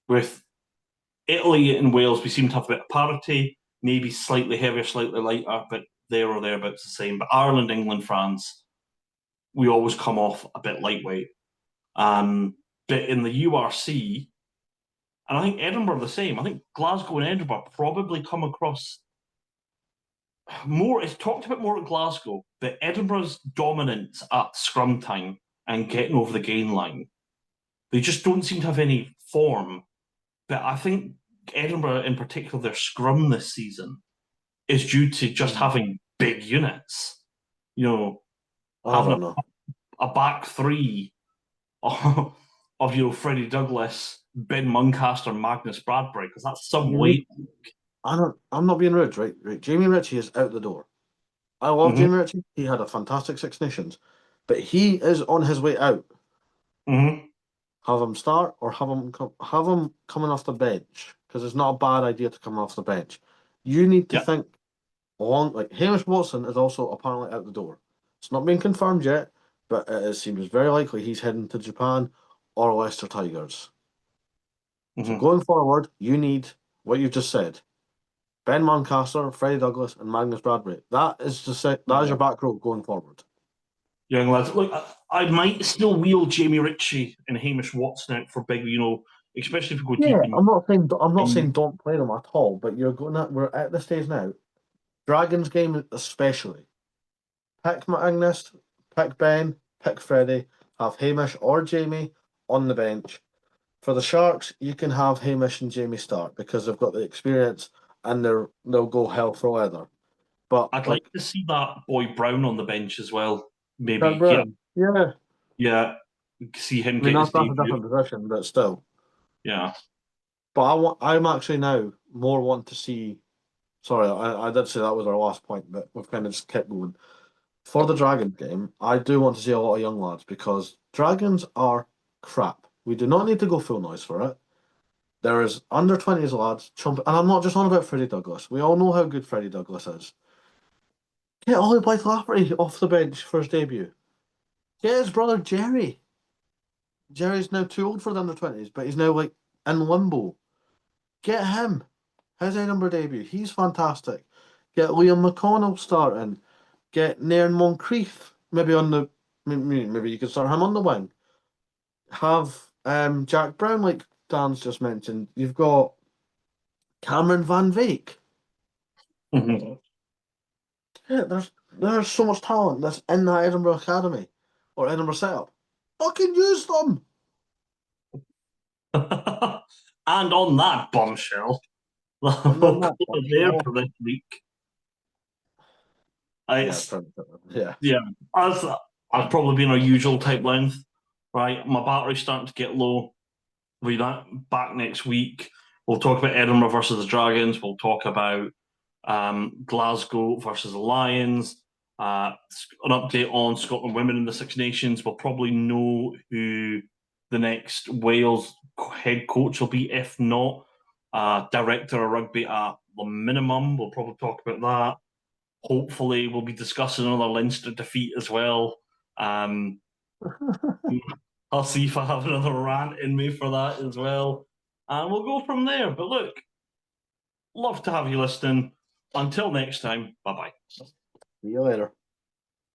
S1: With Italy and Wales, we seem to have a bit of parity, maybe slightly heavier, slightly lighter, but there or thereabouts the same. But Ireland, England, France, we always come off a bit lightweight. But in the URC, And I think Edinburgh are the same. I think Glasgow and Edinburgh probably come across more. It's talked about more at Glasgow, but Edinburgh's dominance at scrum time and getting over the gain line, they just don't seem to have any form. But I think Edinburgh, in particular, their scrum this season is due to just having big units. You know,
S2: I
S1: having
S2: don't know.
S1: a back three of, Freddie Douglas, Ben Muncaster, Magnus Bradbury, because that's some
S2: You need.
S1: weight.
S2: I'm not being rude, right? Right. Jamie Ritchie is out the door. I love
S1: Mm-hmm.
S2: Jamie Ritchie. He had a fantastic Six Nations, but he is on his way out.
S1: Mm-hmm.
S2: Have him start or have him coming off the bench because it's not a bad idea to come off the bench. You need to
S1: Yep.
S2: think along. Like Hamish Watson is also apparently out the door. It's not been confirmed yet, but it seems very likely he's heading to Japan or Leicester Tigers. So
S1: Mm-hmm.
S2: going forward, you need what you've just said: Ben Muncaster, Freddie Douglas, and Magnus Bradbury. That is that is your back row going forward.
S1: Young lads. Look, I might still wheel Jamie Ritchie and Hamish Watson out for big, especially if we go deep
S2: Yeah,
S1: in.
S2: I'm not saying don't play them at all, but we're at the stage now. Dragons game especially. Pick Magnus, pick Ben, pick Freddie, have Hamish or Jamie on the bench. For the Sharks, you can have Hamish and Jamie start because they've got the experience and they'll go hell for leather. But
S1: I'd like
S2: like
S1: to see that boy Brown on the bench as well.
S2: Brad
S1: Maybe,
S2: Brown, yeah.
S1: yeah, see him
S2: I mean
S1: get his
S2: that's a
S1: debut.
S2: different position, but still.
S1: Yeah.
S2: But I'm actually now more want to see. Sorry, I did say that was our last point, but we've kind of just kept going. For the Dragons game, I do want to see a lot of young lads because Dragons are crap. We do not need to go full noise for it. There is under 20s lads and I'm not just on about Freddie Douglas. We all know how good Freddie Douglas is. Get Ollie Blythe Lafferty off the bench for his debut. Get his brother Jerry. Jerry's now too old for the under 20s, but he's now like in limbo. Get him. His Edinburgh debut. He's fantastic. Get Liam McConnell starting. Get Nairn Moncrief maybe on the maybe you could start him on the wing. Have Jack Brown like Dan's just mentioned. You've got Cameron Van Veek.
S1: Mm-hmm.
S2: Yeah, there's so much talent that's in that Edinburgh Academy or Edinburgh setup. Fucking use them.
S1: And on that bombshell, we'll
S2: And on
S1: call
S2: that
S1: it there
S2: bombshell.
S1: for this week.
S2: Yeah,
S1: It's,
S2: yeah.
S1: yeah, as I've probably been our usual type length, right? My battery's starting to get low. We'll be back next week. We'll talk about Edinburgh versus the Dragons. We'll talk about Glasgow versus the Lions. An update on Scotland women in the Six Nations. We'll probably know who the next Wales head coach will be, if not director of rugby at the minimum. We'll probably talk about that. Hopefully, we'll be discussing another Leinster defeat as well. Um, I'll see if I have another rant in me for that as well. And we'll go from there. But look, love to have you listening. Until next time, bye bye.
S2: See you later.